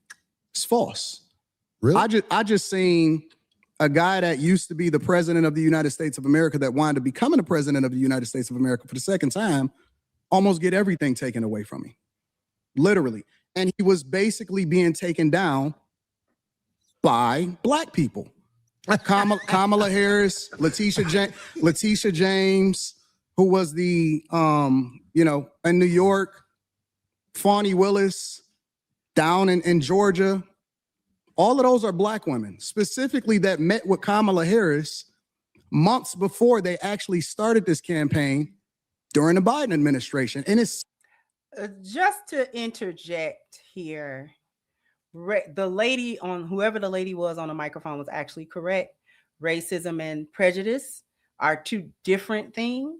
It's false. Really? I just seen a guy that used to be the president of the United States of America that wound up becoming the president of the United States of America for the second time, almost get everything taken away from him. Literally. And he was basically being taken down by Black people. Kamala Harris, Letitia James, who was the, in New York, Fani Willis, down in Georgia. All of those are Black women, specifically that met with Kamala Harris months before they actually started this campaign during the Biden administration. And it's just to interject here, the lady on whoever the lady was on the microphone was actually correct. Racism and prejudice are two different things.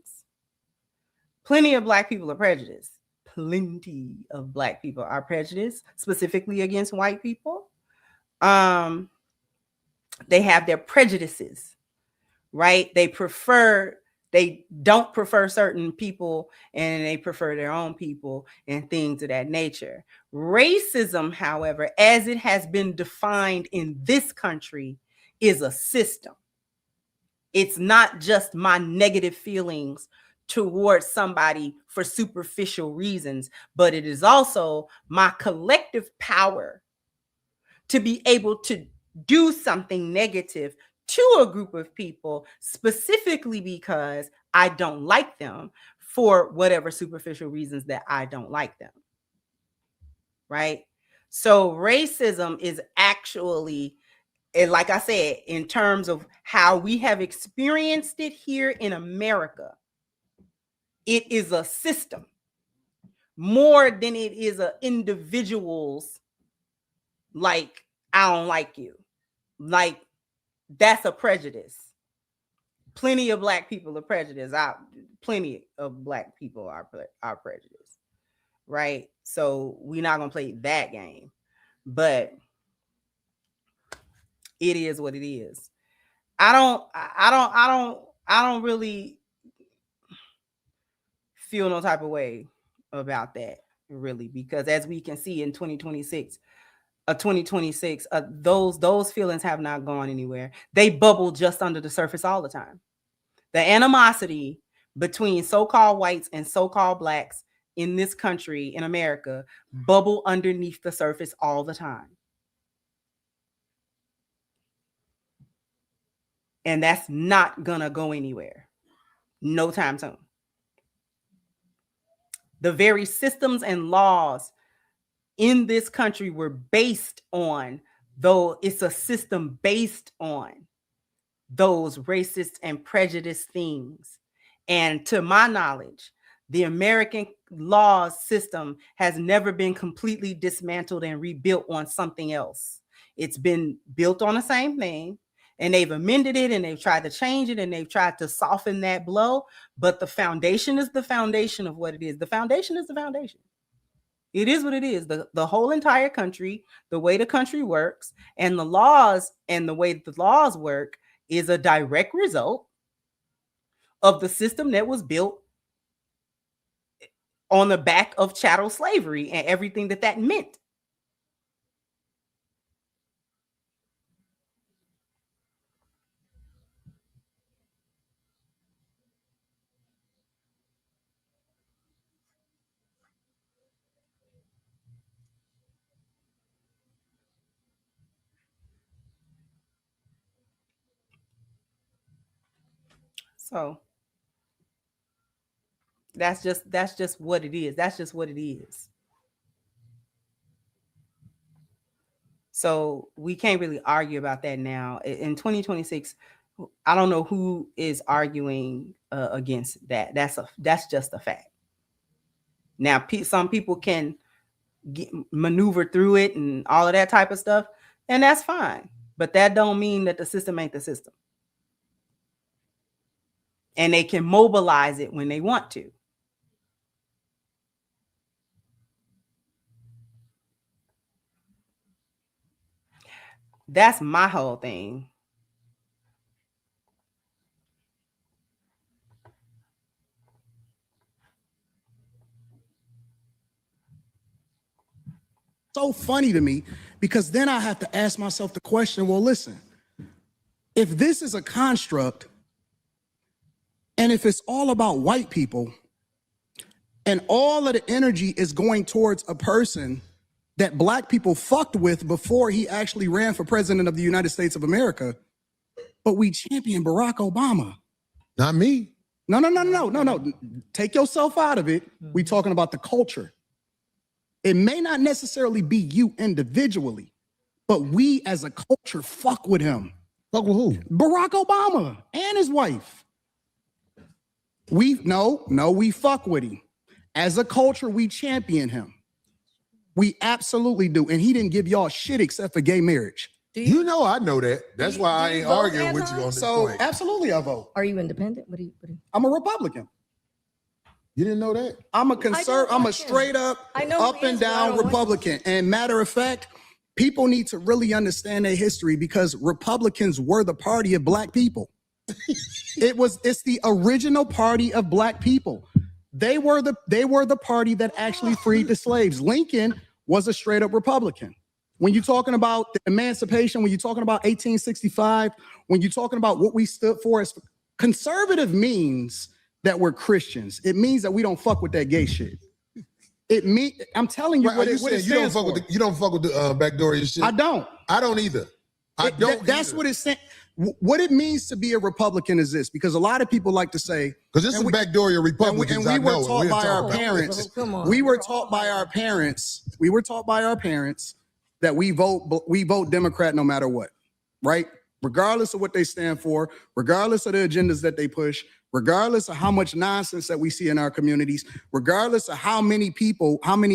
Plenty of Black people are prejudiced. Plenty of Black people are prejudiced, specifically against white people. They have their prejudices, right? They don't prefer certain people, and they prefer their own people and things of that nature. Racism, however, as it has been defined in this country, is a system. It's not just my negative feelings towards somebody for superficial reasons, but it is also my collective power to be able to do something negative to a group of people specifically because I don't like them for whatever superficial reasons that I don't like them. Right? So racism is actually, and like I said, in terms of how we have experienced it here in America, it is a system more than it is a individual's, like, I don't like you. Like, that's a prejudice. Plenty of Black people are prejudiced. Plenty of Black people are prejudiced, right? So we're not gonna play that game, but it is what it is. I don't really feel no type of way about that, really, because as we can see in 2026, those feelings have not gone anywhere. They bubble just under the surface all the time. The animosity between so-called whites and so-called Blacks in this country, in America, bubble underneath the surface all the time. And that's not gonna go anywhere. No time soon. The very systems and laws in this country were based on, though it's a system based on those racist and prejudiced things. And to my knowledge, the American law system has never been completely dismantled and rebuilt on something else. It's been built on the same thing, and they've amended it, and they've tried to change it, and they've tried to soften that blow. But the foundation is the foundation of what it is. The foundation is the foundation. It is what it is. The whole entire country, the way the country works, and the laws and the way the laws work is a direct result of the system that was built on the back of chattel slavery and everything that meant. So that's just what it is. That's just what it is. So we can't really argue about that now. In 2026, I don't know who is arguing against that. That's just a fact. Now, some people can maneuver through it and all of that type of stuff, and that's fine. But that don't mean that the system ain't the system. And they can mobilize it when they want to. That's my whole thing. So funny to me, because then I have to ask myself the question, well, listen, if this is a construct, and if it's all about white people, and all of the energy is going towards a person that Black people fucked with before he actually ran for president of the United States of America, but we champion Barack Obama. Not me. No. Take yourself out of it. We talking about the culture. It may not necessarily be you individually, but we as a culture fuck with him. Fuck with who? Barack Obama and his wife. We fuck with him. As a culture, we champion him. We absolutely do. And he didn't give y'all shit except for gay marriage. You know I know that. That's why I ain't arguing with you on this point. Absolutely I vote. Are you independent? What do you? I'm a Republican. You didn't know that? I'm a straight up and down Republican. And matter of fact, people need to really understand their history, because Republicans were the party of black people. It's the original party of black people. They were the party that actually freed the slaves. Lincoln was a straight up Republican. When you're talking about the emancipation, when you're talking about 1865, when you're talking about what we stood for, as conservative means that we're Christians. It means that we don't fuck with that gay shit. I'm telling you, Right, what you it saying you don't fuck with the backdoor shit. I don't. I don't either. That's what it's saying. What it means to be a Republican is this, because a lot of people like to say, because this is backdoor Republicans. And we were taught by our parents. We were taught by our parents. We were taught by our parents that we vote Democrat no matter what, right? Regardless of what they stand for, regardless of the agendas that they push, regardless of how much nonsense that we see in our communities, regardless of how many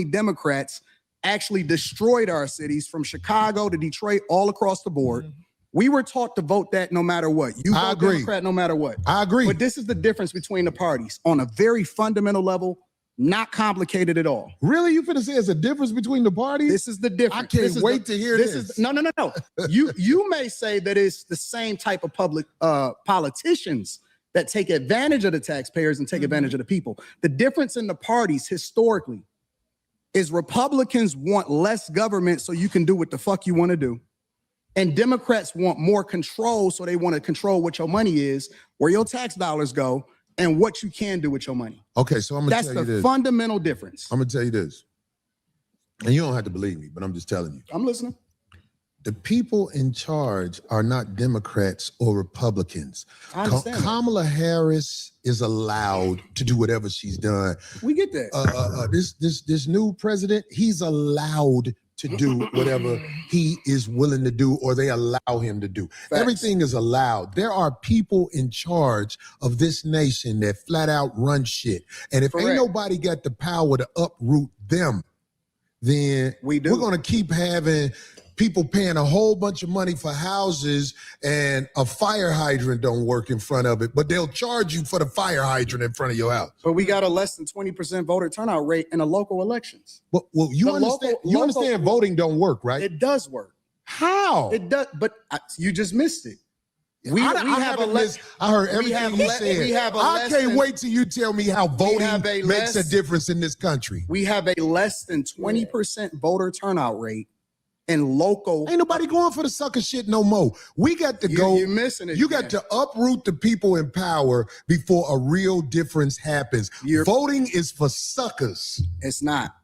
Democrats actually destroyed our cities from Chicago to Detroit, all across the board. We were taught to vote that no matter what. You vote Democrat no matter what. I agree. But this is the difference between the parties on a very fundamental level, not complicated at all. Really? You finna say it's a difference between the parties? This is the difference. I can't wait to hear this. No. You may say that it's the same type of public politicians that take advantage of the taxpayers and take advantage of the people. The difference in the parties historically is Republicans want less government so you can do what the fuck you want to do. And Democrats want more control, so they want to control what your money is, where your tax dollars go, and what you can do with your money. Okay, so I'm going to tell you this. That's the fundamental difference. I'm going to tell you this. And you don't have to believe me, but I'm just telling you. I'm listening. The people in charge are not Democrats or Republicans. I understand Kamala Harris is allowed to do whatever she's done. We get that. This new president, he's allowed to do whatever he is willing to do, or they allow him to do. Facts. Everything is allowed. There are people in charge of this nation that flat out run shit. And if ain't nobody got the power to uproot them, then we're going to keep having people paying a whole bunch of money for houses and a fire hydrant don't work in front of it, but they'll charge you for the fire hydrant in front of your house. But we got a less than 20% voter turnout rate in the local elections. Well, you understand voting don't work, right? It does work. How? It does, but you just missed it. I heard everything you said. I can't wait till you tell me how voting makes a difference in this country. We have a less than 20% voter turnout rate in local. Ain't nobody going for the sucker shit no more. We got to go. You're missing it. You got to uproot the people in power before a real difference happens. Voting is for suckers. It's not.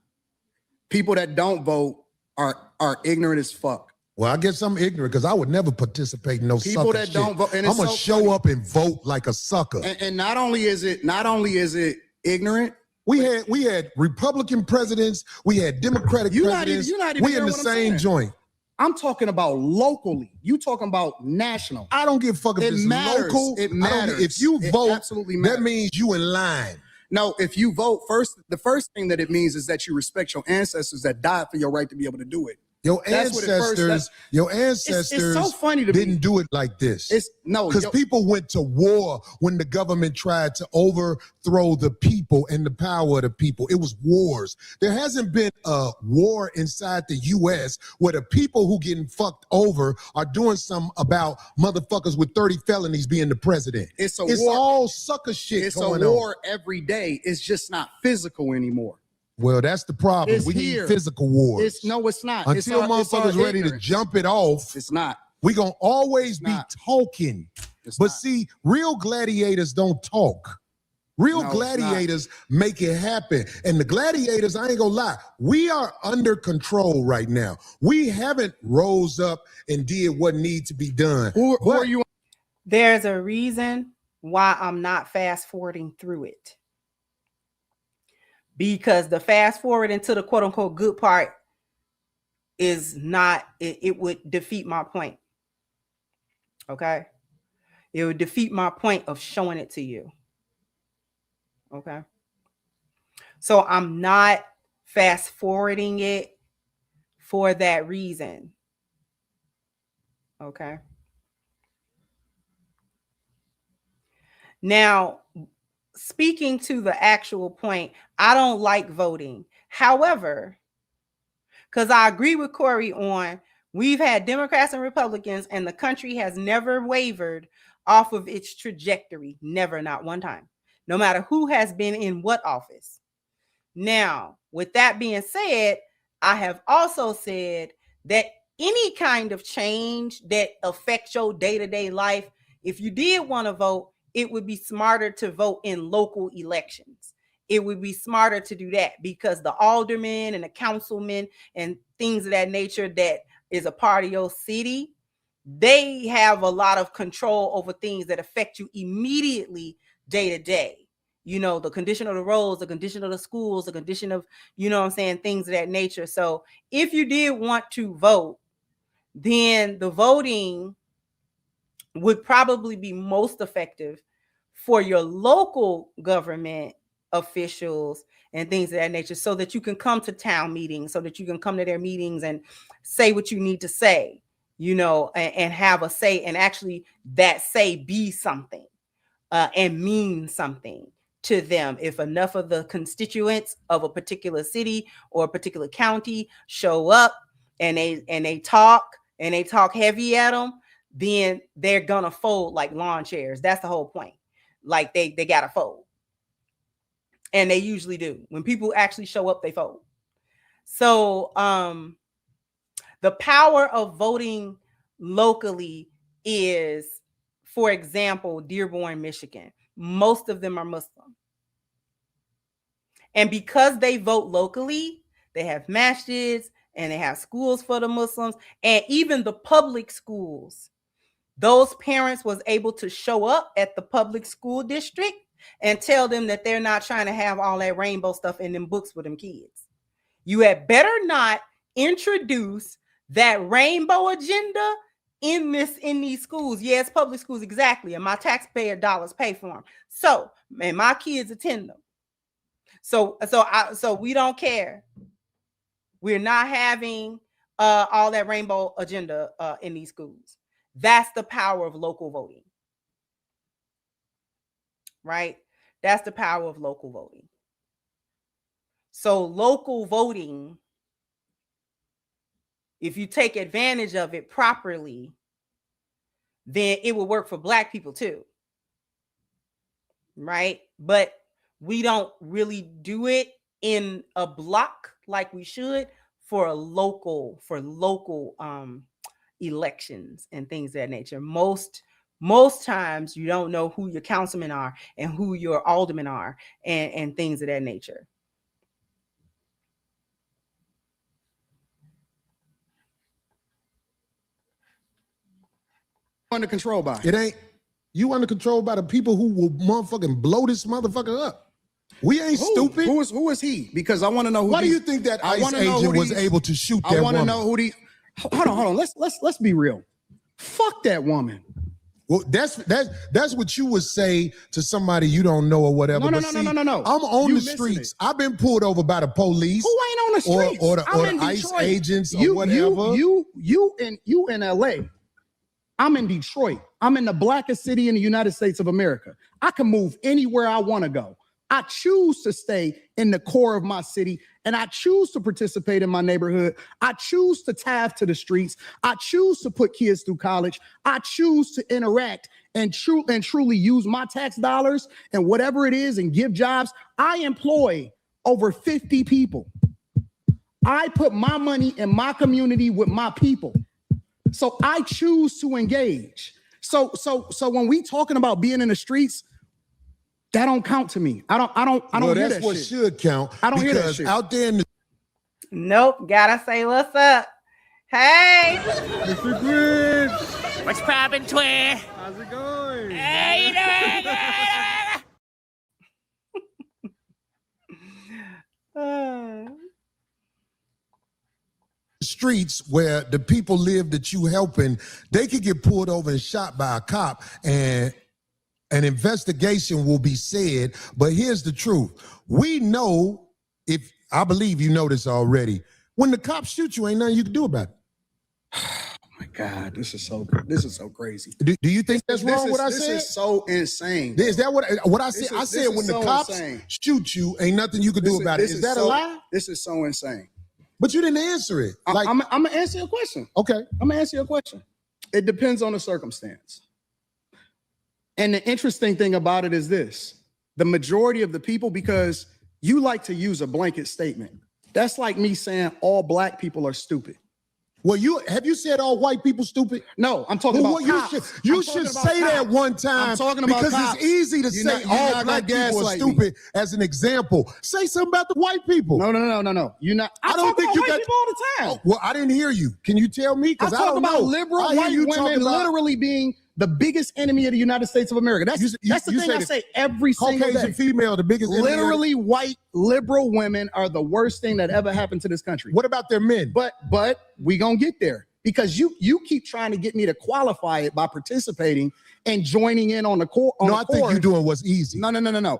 People that don't vote are ignorant as fuck. Well, I guess I'm ignorant because I would never participate in no people sucker that shit. don't vote. And I'm gonna show up and vote like a sucker. And not only is it ignorant. We had Republican presidents. We had Democratic presidents. We in the same joint. I'm talking about locally. You talking about national. I don't give a fuck if it's local. It matters. If you vote, absolutely matters. That means you in line. No, if you vote first, the first thing that it means is that you respect your ancestors that died for your right to be able to do it. Your ancestors it's so funny to didn't do it like this. Because people went to war when the government tried to overthrow the people and the power of the people. It was wars. There hasn't been a war inside the U.S. where the people who getting fucked over are doing something about motherfuckers with 30 felonies being the president. It's war. All sucker shit. It's a war every day. It's just not physical anymore. Well, that's the problem. We need physical wars. It's not. Until motherfuckers ready to jump it off, it's not. We're going to always be talking. But see, real gladiators don't talk. Real gladiators make it happen. And the gladiators, I ain't going to lie, we are under control right now. We haven't rose up and did what needs to be done. Who are you? There's a reason why I'm not fast forwarding through it. Because the fast forward into the quote unquote good part is not, it would defeat my point. Okay. It would defeat my point of showing it to you. Okay. So I'm not fast forwarding it for that reason. Okay. Now, speaking to the actual point, I don't like voting. However, because I agree with Corey on We've had Democrats and Republicans, and the country has never wavered off of its trajectory. Never, not one time. No matter who has been in what office. Now, with that being said, I have also said that any kind of change that affects your day-to-day life, if you did want to vote, it would be smarter to vote in local elections. It would be smarter to do that because the aldermen and the councilmen and things of that nature that is a part of your city, they have a lot of control over things that affect you immediately day to day. You know, the condition of the roads, the condition of the schools, the condition of, you know what I'm saying, things of that nature. So if you did want to vote, then the voting would probably be most effective for your local government officials and things of that nature, so that you can come to town meetings, so that you can come to their meetings and say what you need to say, you know, and have a say, and actually that say be something and mean something to them. If enough of the constituents of a particular city or a particular county show up and they talk heavy at them, then they're gonna fold like lawn chairs. That's the whole point. Like they gotta fold. And they usually do. When people actually show up, they fold. So the power of voting locally is, for example, Dearborn, Michigan. Most of them are Muslim. And because they vote locally, they have masjids and they have schools for the Muslims, and even the public schools. Those parents was able to show up at the public school district and tell them that they're not trying to have all that rainbow stuff in them books with them kids. You had better not introduce that rainbow agenda in these schools. Yes, public schools, exactly. And my taxpayer dollars pay for them. So, and my kids attend them. So we don't care. We're not having all that rainbow agenda in these schools. That's the power of local voting. Right? That's the power of local voting. So local voting, if you take advantage of it properly, then it will work for Black people too. Right? But we don't really do it in a block like we should for local elections and things of that nature. Most times you don't know who your councilmen are and who your aldermen are and things of that nature. Under control by it ain't you under control by the people who will motherfucking blow this motherfucker up. We ain't stupid. Who is he? Because I want to know who. Why do you think that ICE agent was able to shoot that woman? I want to know who the. Hold on. Let's be real. Fuck that woman. Well, that's what you would say to somebody you don't know or whatever. No. I'm on the streets. I've been pulled over by the police. Who ain't on the streets? Or the ICE agents or whatever. You in LA. I'm in Detroit. I'm in the blackest city in the United States of America. I can move anywhere I want to go. I choose to stay in the core of my city, and I choose to participate in my neighborhood. I choose to tithe to the streets. I choose to put kids through college. I choose to interact and truly use my tax dollars and whatever it is and give jobs. I employ over 50 people. I put my money in my community with my people. So I choose to engage. So when we talking about being in the streets, that don't count to me. I don't hear that shit. That's what should count. I don't hear that shit. Out there in the Nope, gotta say what's up. Hey, Mr. Grid. What's poppin', Twin? How's it going? Hey, you doing? streets where the people live that you helping, they could get pulled over and shot by a cop, and an investigation will be said. But here's the truth. We know, if I believe you know this already, when the cops shoot you, ain't nothing you can do about it. Oh my God, this is so crazy. Do you think that's wrong what I said? This is so insane. Is that what I said? I said when the cops shoot you, ain't nothing you can do about it. Is that a lie? This is so insane. But you didn't answer it. Like, I'm gonna answer your question. Okay. I'm gonna answer your question. It depends on the circumstance. And the interesting thing about it is this: the majority of the people, because you like to use a blanket statement. That's like me saying all black people are stupid. Well, have you said all white people stupid? No, I'm talking about cops. You should say that one time. I'm talking about because cops. it's easy to say all black people are stupid as an example. Say something about the white people. No. You're not. I don't think you got people all the time. Oh, well, I didn't hear you. Can you tell me? Because I talk don't about know. liberal white women literally being the biggest enemy of the United States of America. That's the thing I say every single day. Caucasian female, the biggest enemy. Literally, white liberal women are the worst thing that ever happened to this country. What about their men? But we gonna get there. Because you keep trying to get me to qualify it by participating and joining in on the core. I think you're doing what's easy. No.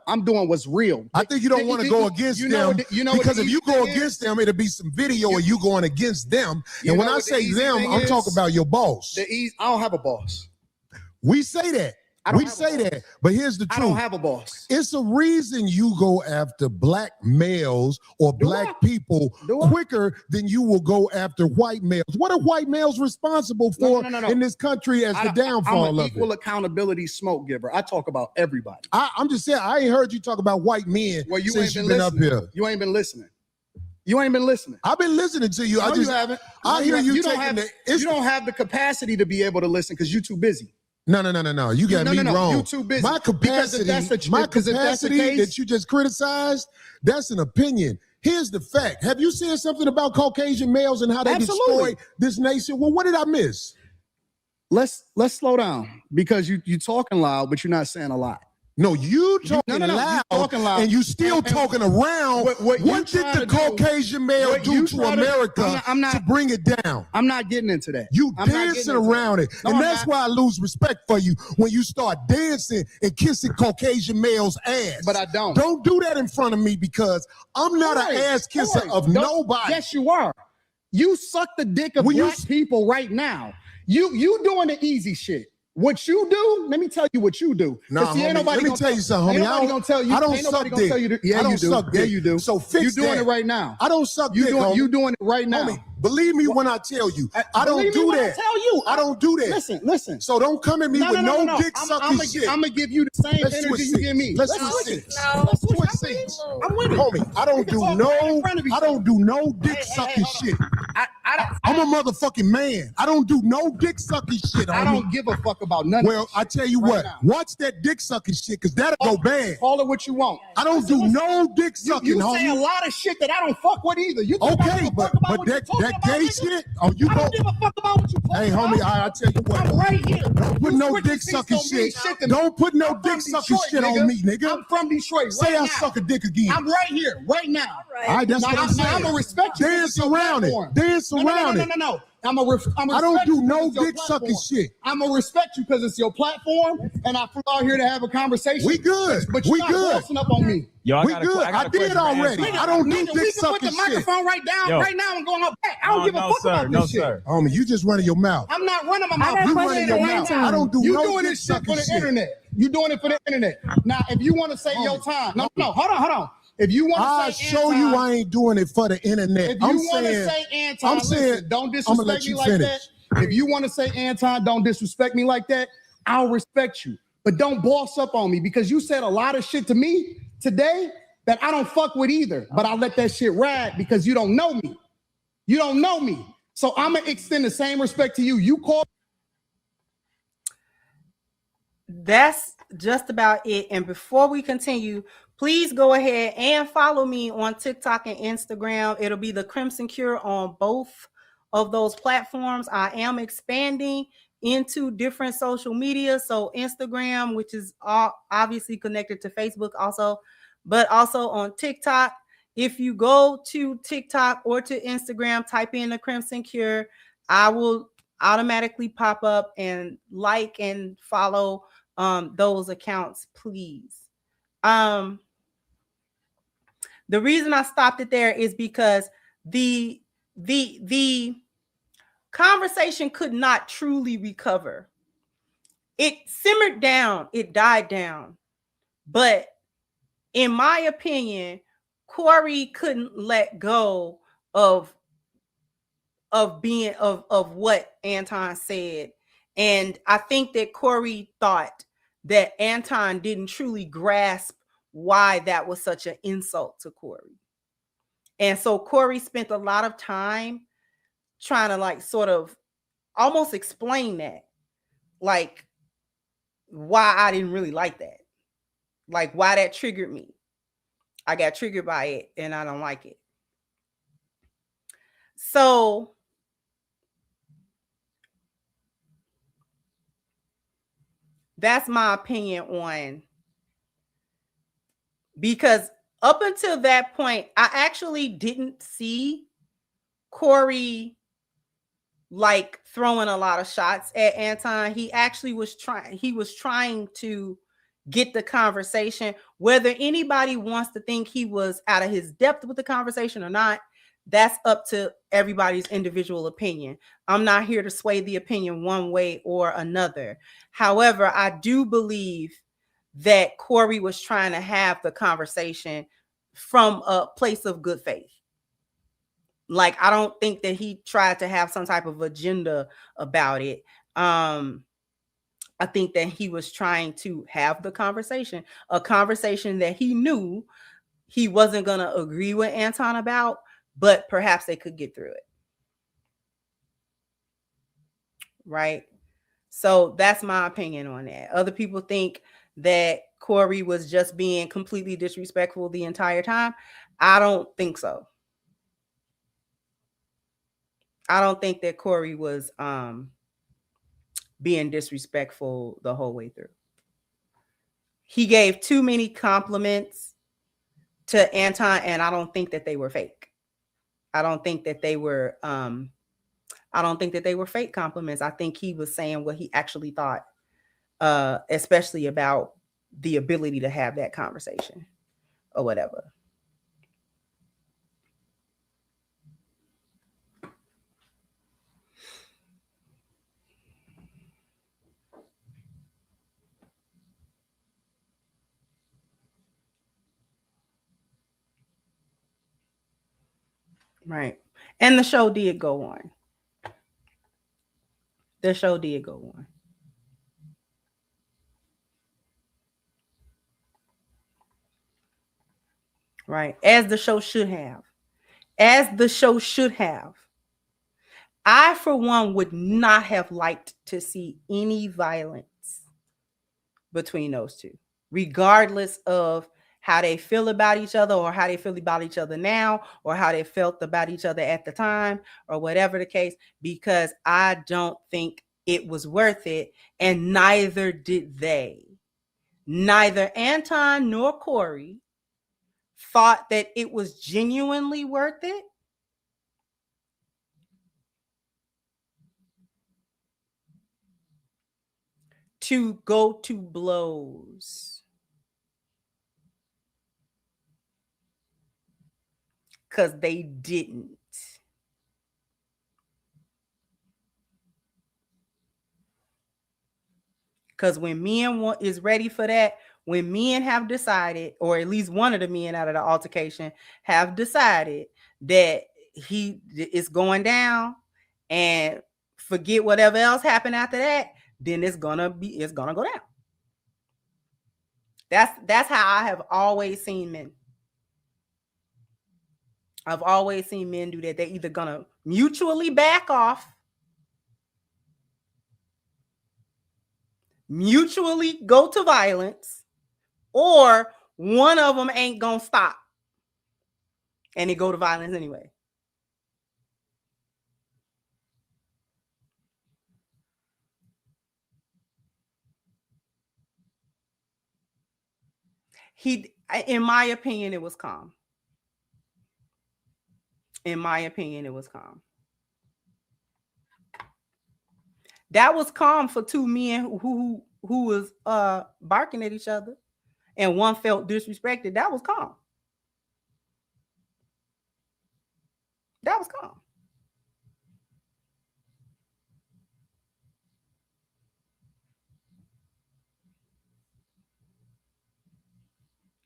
I'm doing what's real. I think you don't want to go against them because if you go against them, it'll be some video of you going against them. And when I say them, I'm talking about your boss. I don't have a boss. We say that. We say that, but here's the truth. I don't have a boss. It's a reason you go after black males or black people quicker than you will go after white males. What are white males responsible for in this country as the downfall I'm of an equal accountability smoke giver. I talk about everybody. I'm just saying, I ain't heard you talk about white men since you've been up here. You ain't been listening. You ain't been listening. I've been listening to you. No, you haven't. I hear you taking you don't have the capacity to be able to listen because you're too busy. No. You got me wrong. You too busy. My capacity that you just criticized, that's an opinion. Here's the fact. Have you said something about Caucasian males and how they destroy this nation? Well, what did I miss? Let's slow down because you talking loud, but you're not saying a lot. No, you talking loud, and you still talking around. What did the Caucasian male do to America to bring it down? I'm not getting into that. You dancing around it. And that's why I lose respect for you when you start dancing and kissing Caucasian males' ass. But I don't. Don't do that in front of me because I'm not an ass kisser of nobody. Yes, you are. You suck the dick of black people right now. You doing the easy shit. What you do, let me tell you what you do. Let me tell you something, homie. I don't suck dick. Yeah, you do. Yeah, you do. So fix you doing it right now. I don't suck dick, You doing it right now. Homie, believe me when I tell you. I don't do that. I tell you. I don't do that. Listen. So don't come at me with no dick sucking shit. I'm going to give you the same energy you give me. Let's switch seats. I'm with it. Homie, I don't do no dick sucking shit. I'm a motherfucking man. I don't do no dick sucking shit. I don't give a fuck about none of Well, I tell you what, watch that dick sucking shit, because that'll go bad. Call it what you want. I don't do no dick sucking, you homie. say a lot of shit that I don't fuck with either. You okay, but that gay shit, I don't give a fuck about what you talking about. Hey, homie, I tell you what. I'm right here. Don't put no dick sucking shit. Don't put no dick sucking shit on me, nigga. I'm from Detroit. Say I suck a dick again. I'm right here, right now. All right, that's what I'm saying. I'm gonna respect you. Dance around it. Dance around it. No. I don't do no dick sucking shit. I'm gonna respect you because it's your platform, and I flew out here to have a conversation. We good. But you're not bossing up on me. Yo, we good. I did already. I don't do dick sucking shit. Put the microphone right now and going up back. I don't give a fuck about this shit. Homie, you just running your mouth. I'm not running my mouth. You running your mouth. I don't do no dick sucking shit. You doing this shit for the internet. You doing it for the internet. Now, if you want to say your time, no, hold on. If you want to say show you I ain't doing it for the internet. If you want to say Anton, listen, don't disrespect me like that. If you want to say Anton, don't disrespect me like that. I'll respect you. But don't boss up on me because you said a lot of shit to me today that I don't fuck with either. But I let that shit ride because you don't know me. You don't know me. So I'm going to extend the same respect to you. You call. That's just about it. And before we continue, please go ahead and follow me on TikTok and Instagram. It'll be the Crimson Cure on both of those platforms. I am expanding into different social media. So Instagram, which is obviously connected to Facebook also, but also on TikTok. If you go to TikTok or to Instagram, type in the Crimson Cure, I will automatically pop up and like and follow those accounts, please. The reason I stopped it there is because the conversation could not truly recover. It simmered down, it died down. But in my opinion, Corey couldn't let go of of what Anton said. And I think that Corey thought that Anton didn't truly grasp why that was such an insult to Corey. And so Corey spent a lot of time trying to like sort of almost explain that, like why I didn't really like that, like why that triggered me. I got triggered by it and I don't like it. So that's my opinion on, because up until that point, I actually didn't see Corey like throwing a lot of shots at Anton. He actually was trying to get the conversation. Whether anybody wants to think he was out of his depth with the conversation or not, that's up to everybody's individual opinion. I'm not here to sway the opinion one way or another. However, I do believe that Corey was trying to have the conversation from a place of good faith. Like, I don't think that he tried to have some type of agenda about it. I think that he was trying to have the conversation, a conversation that he knew he wasn't going to agree with Anton about, but perhaps they could get through it. Right? So that's my opinion on that. Other people think that Corey was just being completely disrespectful the entire time. I don't think so. I don't think that Corey was being disrespectful the whole way through. He gave too many compliments to Anton, and I don't think that they were fake. I don't think that they were fake compliments. I think he was saying what he actually thought, especially about the ability to have that conversation or whatever. Right. And the show did go on. The show did go on. Right. As the show should have. As the show should have. I, for one, would not have liked to see any violence between those two, regardless of how they feel about each other or how they feel about each other now or how they felt about each other at the time or whatever the case, because I don't think it was worth it, and neither did they. Neither Anton nor Corey thought that it was genuinely worth it. To go to blows. Because they didn't. Because when men is ready for that, when men have decided, or at least one of the men out of the altercation have decided that he is going down, and forget whatever else happened after that, then it's gonna go down. That's how I have always seen men. I've always seen men do that. They're either gonna mutually back off, mutually go to violence, or one of them ain't gonna stop and they go to violence anyway. In my opinion, it was calm. In my opinion, it was calm. That was calm for two men who was barking at each other, and one felt disrespected. That was calm. That was calm.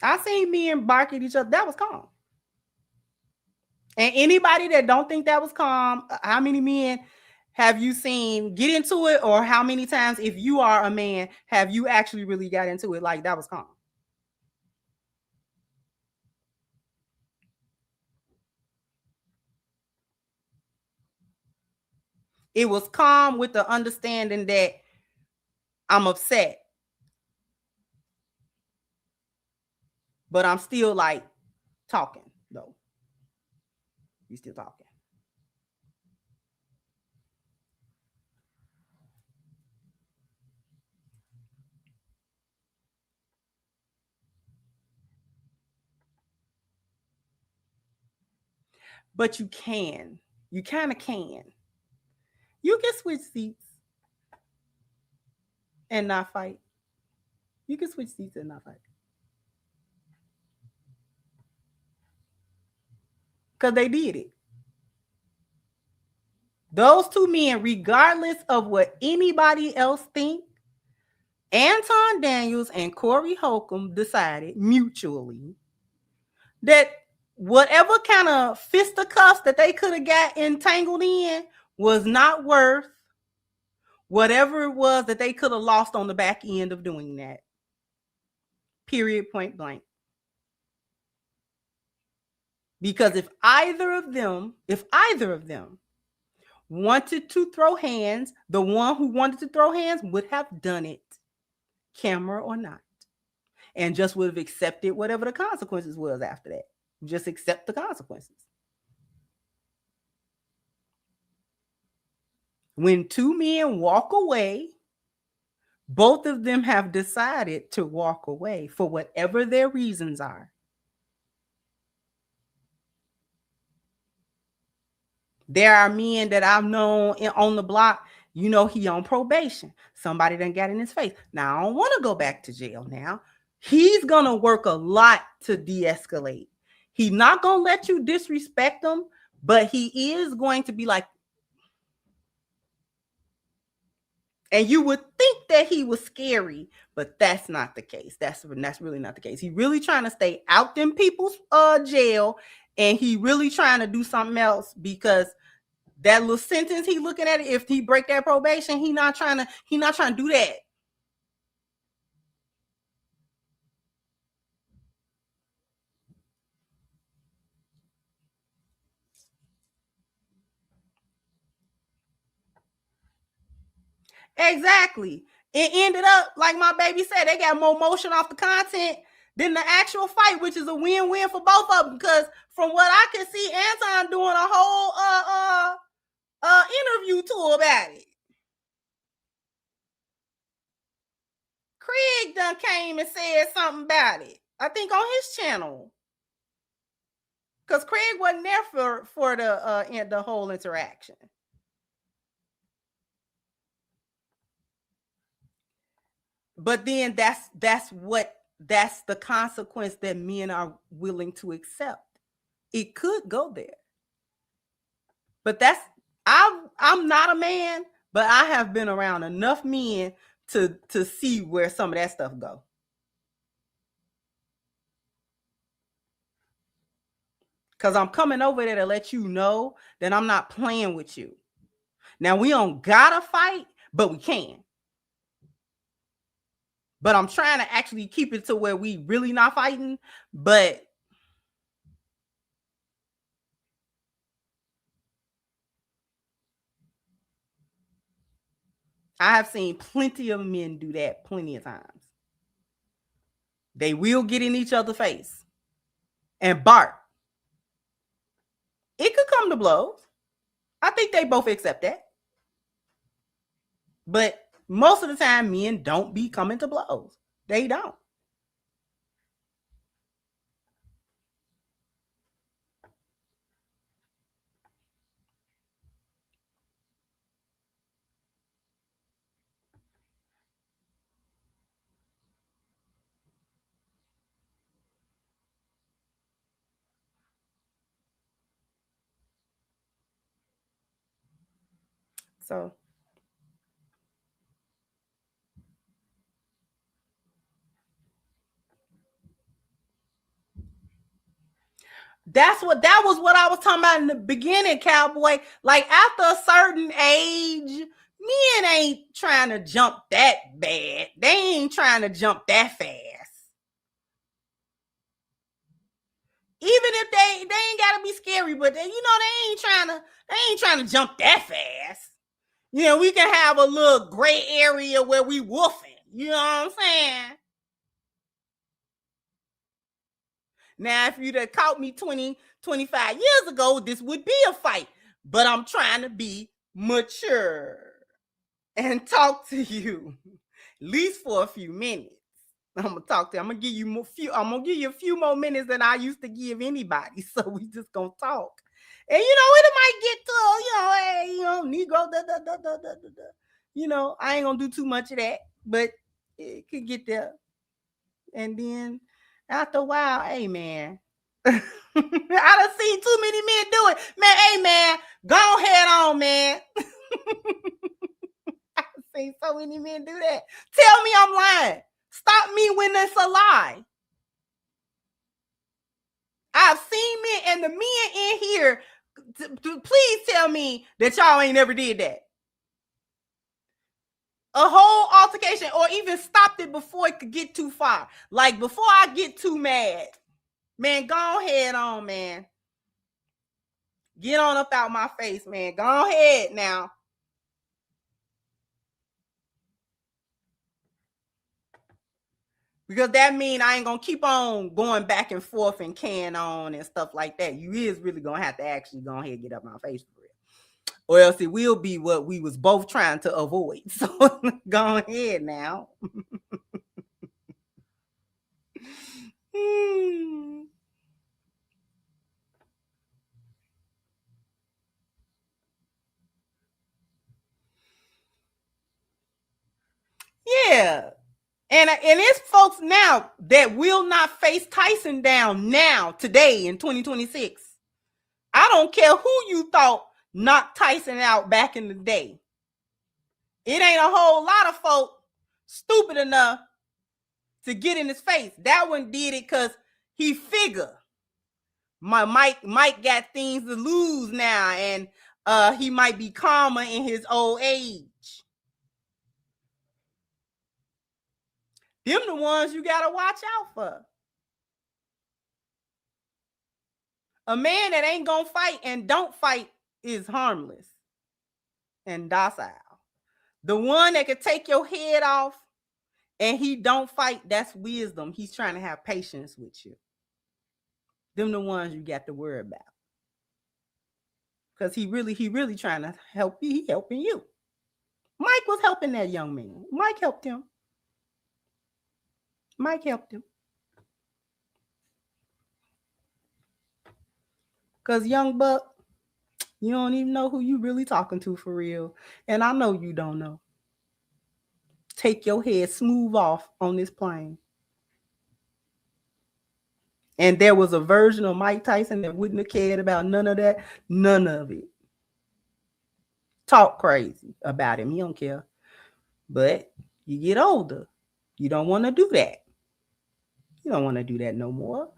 I seen men bark at each other. That was calm. And anybody that don't think that was calm, how many men have you seen get into it? Or how many times, if you are a man, have you actually really got into it like that was calm? It was calm with the understanding that I'm upset, but I'm still like talking though. You still talking. But you can. You kind of can. You can switch seats and not fight. You can switch seats and not fight. Because they did it. Those two men, regardless of what anybody else think, Anton Daniels and Corey Holcomb decided mutually that whatever kind of fisticuffs that they could have got entangled in was not worth whatever it was that they could have lost on the back end of doing that. Period, point blank. Because if either of them wanted to throw hands, the one who wanted to throw hands would have done it, camera or not, and just would have accepted whatever the consequences was after that. Just accept the consequences. When two men walk away, both of them have decided to walk away for whatever their reasons are. There are men that I've known on the block, you know, he on probation. Somebody done got in his face. Now, I don't want to go back to jail now. He's going to work a lot to de-escalate. He's not going to let you disrespect him, but he is going to be like, and you would think that he was scary, but that's not the case. That's really not the case. He really trying to stay out them people's jail, and he really trying to do something else, because that little sentence he looking at it, if he break that probation, he not trying to do that. Exactly. It ended up, like my baby said, they got more motion off the content than the actual fight, which is a win-win for both of them. Because from what I can see, Anton doing a whole interview tour about it. Craig done came and said something about it, I think on his channel. Because Craig wasn't there for the whole interaction. But then that's the consequence that men are willing to accept. It could go there. But I'm not a man, but I have been around enough men to see where some of that stuff go. Because I'm coming over there to let you know that I'm not playing with you. Now, we don't gotta fight, but we can. But I'm trying to actually keep it to where we really not fighting. But I have seen plenty of men do that plenty of times. They will get in each other's face and bark. It could come to blows. I think they both accept that. But most of the time, men don't be coming to blows. They don't. So that was what I was talking about in the beginning, cowboy. Like after a certain age, men ain't trying to jump that bad. They ain't trying to jump that fast. Even if they ain't gotta be scary, but they ain't trying to jump that fast. You know, we can have a little gray area where we woofing. You know what I'm saying? Now, if you'd have caught me 20, 25 years ago, this would be a fight. But I'm trying to be mature and talk to you at least for a few minutes. I'm gonna give you a few more minutes than I used to give anybody. So we just gonna talk. And it might get to, hey, Negro, I ain't gonna do too much of that, but it could get there. And then after a while, hey man, I done seen too many men do it. Man, hey man, go ahead on, man. I've seen so many men do that. Tell me I'm lying. Stop me when it's a lie. I've seen men, and the men in here, please tell me that y'all ain't never did that. A whole altercation, or even stopped it before it could get too far. Like before I get too mad, man, go ahead on, man. Get on up out my face, man. Go ahead now. Because that means I ain't gonna keep on going back and forth and can on and stuff like that. You is really gonna have to actually go ahead and get up my face for real. Or else it will be what we was both trying to avoid. So go ahead now. Yeah. And it's folks now that will not face Tyson down now, today in 2026. I don't care who you thought knocked Tyson out back in the day. It ain't a whole lot of folk stupid enough to get in his face. That one did it because he figure Mike got things to lose now, and he might be calmer in his old age. Them the ones you gotta watch out for. A man that ain't gonna fight and don't fight is harmless and docile. The one that can take your head off and he don't fight, that's wisdom. He's trying to have patience with you. Them the ones you got to worry about. Because he really trying to help you. He helping you. Mike was helping that young man. Mike helped him. Because young buck, you don't even know who you really talking to for real. And I know you don't know. Take your head smooth off on this plane. And there was a version of Mike Tyson that wouldn't have cared about none of that. None of it. Talk crazy about him. He don't care. But you get older. You don't want to do that. You don't want to do that no more.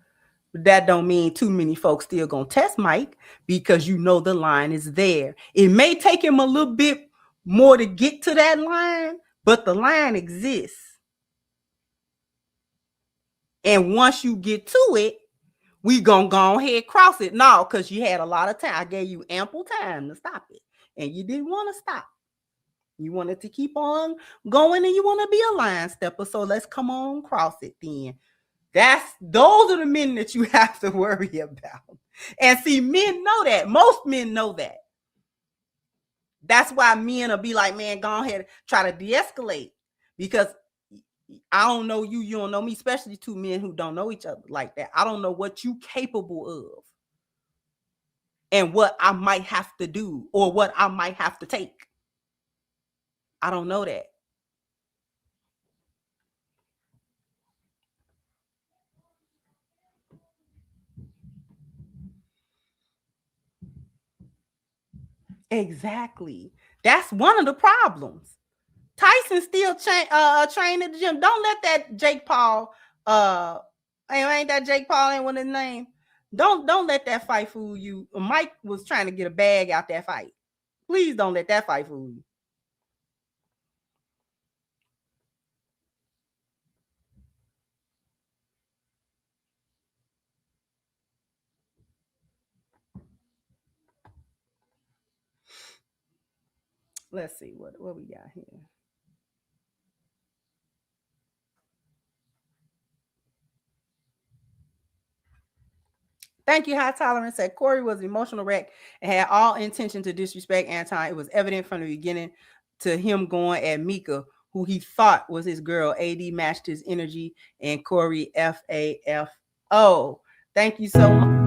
But that don't mean too many folks still gonna test Mike, because you know the line is there. It may take him a little bit more to get to that line, but the line exists. And once you get to it, we gonna go ahead cross it. No, because you had a lot of time. I gave you ample time to stop it. And you didn't want to stop. You wanted to keep on going, and you want to be a line stepper. So let's come on, cross it then. Those are the men that you have to worry about. And see, men know that. Most men know that. That's why men will be like, man, go ahead and try to de-escalate. Because I don't know you, you don't know me, especially two men who don't know each other like that. I don't know what you capable of and what I might have to do or what I might have to take. I don't know that. Exactly. That's one of the problems. Tyson still trained at the gym. Don't let that Jake Paul, ain't that Jake Paul ain't what his name? Don't let that fight fool you. Mike was trying to get a bag out that fight. Please don't let that fight fool you. Let's see what we got here. Thank you, High Tolerance. Said Corey was an emotional wreck and had all intention to disrespect Anton. It was evident from the beginning to him going at Mika, who he thought was his girl. AD matched his energy, and Corey FAFO. Thank you so much.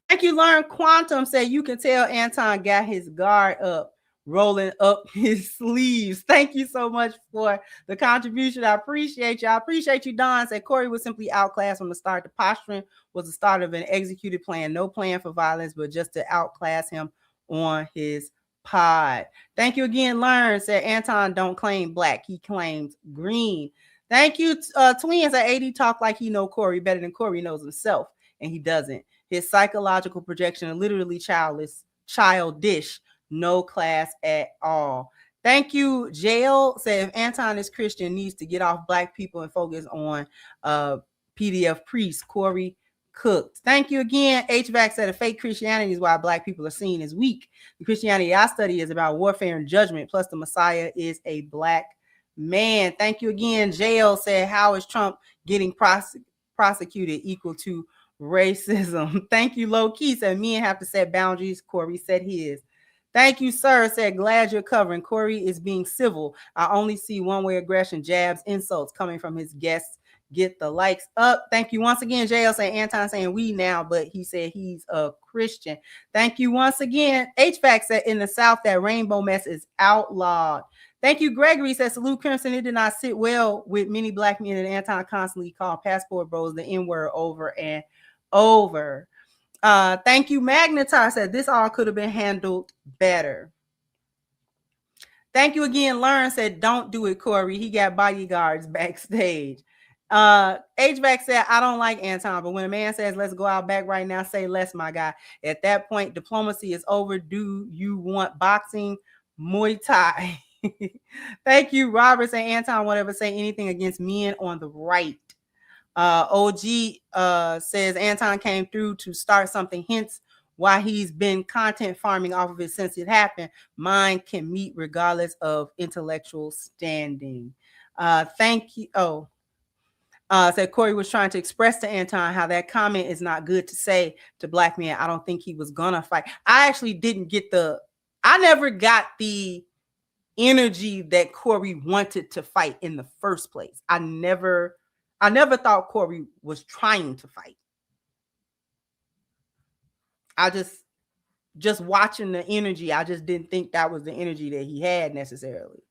Thank you, Learn Quantum. Said you can tell Anton got his guard up, rolling up his sleeves. Thank you so much for the contribution. I appreciate you. I appreciate you, Don. Said Corey was simply outclassed from the start. The posturing was the start of an executed plan. No plan for violence, but just to outclass him on his pod. Thank you again, Learn. Said Anton don't claim black. He claims green. Thank you, Twins. At 80 talk like he know Corey better than Corey knows himself, and he doesn't. His psychological projection are literally childish, no class at all. Thank you, Jail. Said if Anton is Christian, needs to get off black people and focus on PDF priest Corey cooked. Thank you again. HVAC said a fake Christianity is why black people are seen as weak. The Christianity I study is about warfare and judgment, plus the Messiah is a black man. Thank you again. Jail said how is Trump getting prosecuted equal to racism? Thank you, Low Key. Said men have to set boundaries. Corey said his. Thank you, sir. Said glad you're covering. Corey is being civil. I only see one-way aggression, jabs, insults coming from his guests. Get the likes up. Thank you once again. JL saying Anton saying we now, but he said he's a Christian. Thank you once again. HVAC said in the South that rainbow mess is outlawed. Thank you, Gregory. Said salute Crimson. It did not sit well with many black men that Anton constantly called passport bros the N-word over and over. Thank you, Magnetar. Said this all could have been handled better. Thank you again. Learn said don't do it, Corey. He got bodyguards backstage. HVAC said I don't like Anton, but when a man says let's go out back right now, say less, my guy. At that point, diplomacy is over. Do you want boxing, Muay Thai? Thank you, Robert. Say Anton won't ever say anything against men on the right. OG says Anton came through to start something, hence why he's been content farming off of it since it happened. Mine can meet regardless of intellectual standing. Thank you. Said Corey was trying to express to Anton how that comment is not good to say to black men. I don't think he was gonna fight. I actually didn't get I never got the energy that Corey wanted to fight in the first place. I never thought Corey was trying to fight. I just watching the energy, I just didn't think that was the energy that he had necessarily.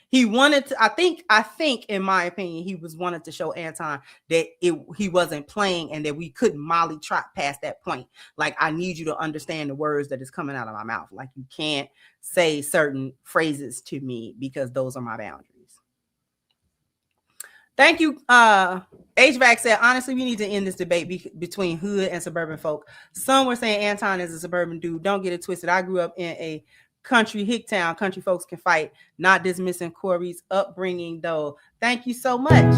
He wanted to, I think in my opinion, he wanted to show Anton that he wasn't playing and that we couldn't molly trot past that point. Like, I need you to understand the words that is coming out of my mouth. Like, you can't say certain phrases to me because those are my boundaries. Thank you. HVAC said, honestly, we need to end this debate between hood and suburban folk. Some were saying Anton is a suburban dude. Don't get it twisted. I grew up in a country hick town. Country folks can fight. Not dismissing Corey's upbringing, though. Thank you so much.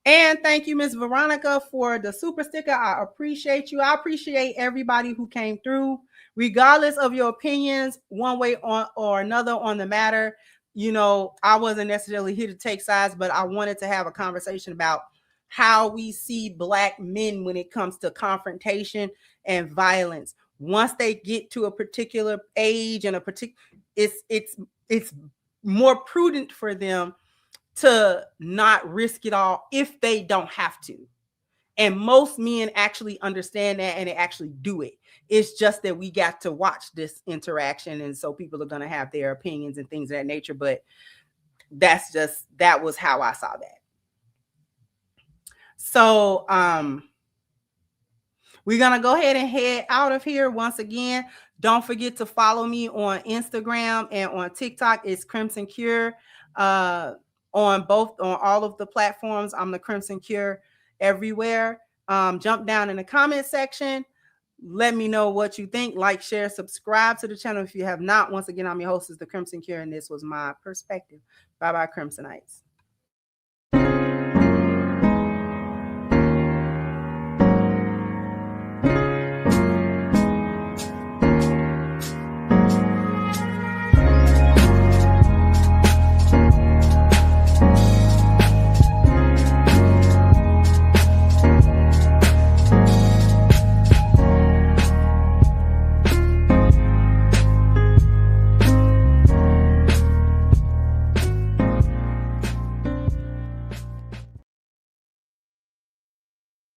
And thank you, Miss Veronica, for the super sticker. I appreciate you. I appreciate everybody who came through, regardless of your opinions, one way or another on the matter. You know, I wasn't necessarily here to take sides, but I wanted to have a conversation about how we see black men when it comes to confrontation and violence. Once they get to a particular age and it's more prudent for them to not risk it all if they don't have to. And most men actually understand that and they actually do it. It's just that we got to watch this interaction. And so people are going to have their opinions and things of that nature. But that was how I saw that. So we're gonna go ahead and head out of here. Once again, don't forget to follow me on Instagram and on TikTok. It's Crimson Cure. On all of the platforms, I'm the Crimson Cure everywhere. Jump down in the comment section. Let me know what you think. Like, share, subscribe to the channel if you have not. Once again, I'm your host, is the Crimson Cure, and this was my perspective. Bye-bye, Crimsonites.